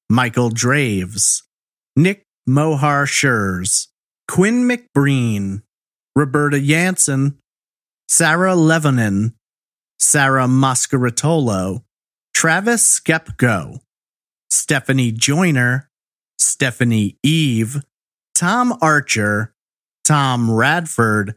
Michael Draves, Nick Mohar Schurz, Quinn McBreen, Roberta Jansen, Sarah Levanin, Sarah Mascaritolo, Travis Skepko, Stephanie Joyner, Stephanie Eve, Tom Archer, Tom Radford,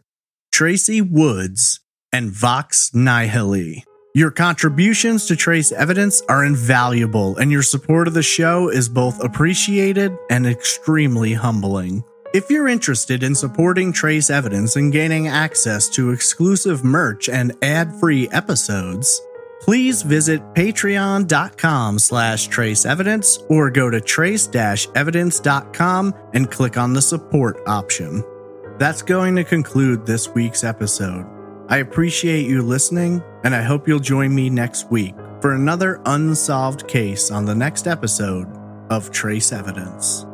Tracy Woods, and Vox Nihili. Your contributions to Trace Evidence are invaluable, and your support of the show is both appreciated and extremely humbling. If you're interested in supporting Trace Evidence and gaining access to exclusive merch and ad-free episodes, please visit patreon.com/traceevidence or go to trace-evidence.com and click on the support option. That's going to conclude this week's episode. I appreciate you listening, and I hope you'll join me next week for another unsolved case on the next episode of Trace Evidence.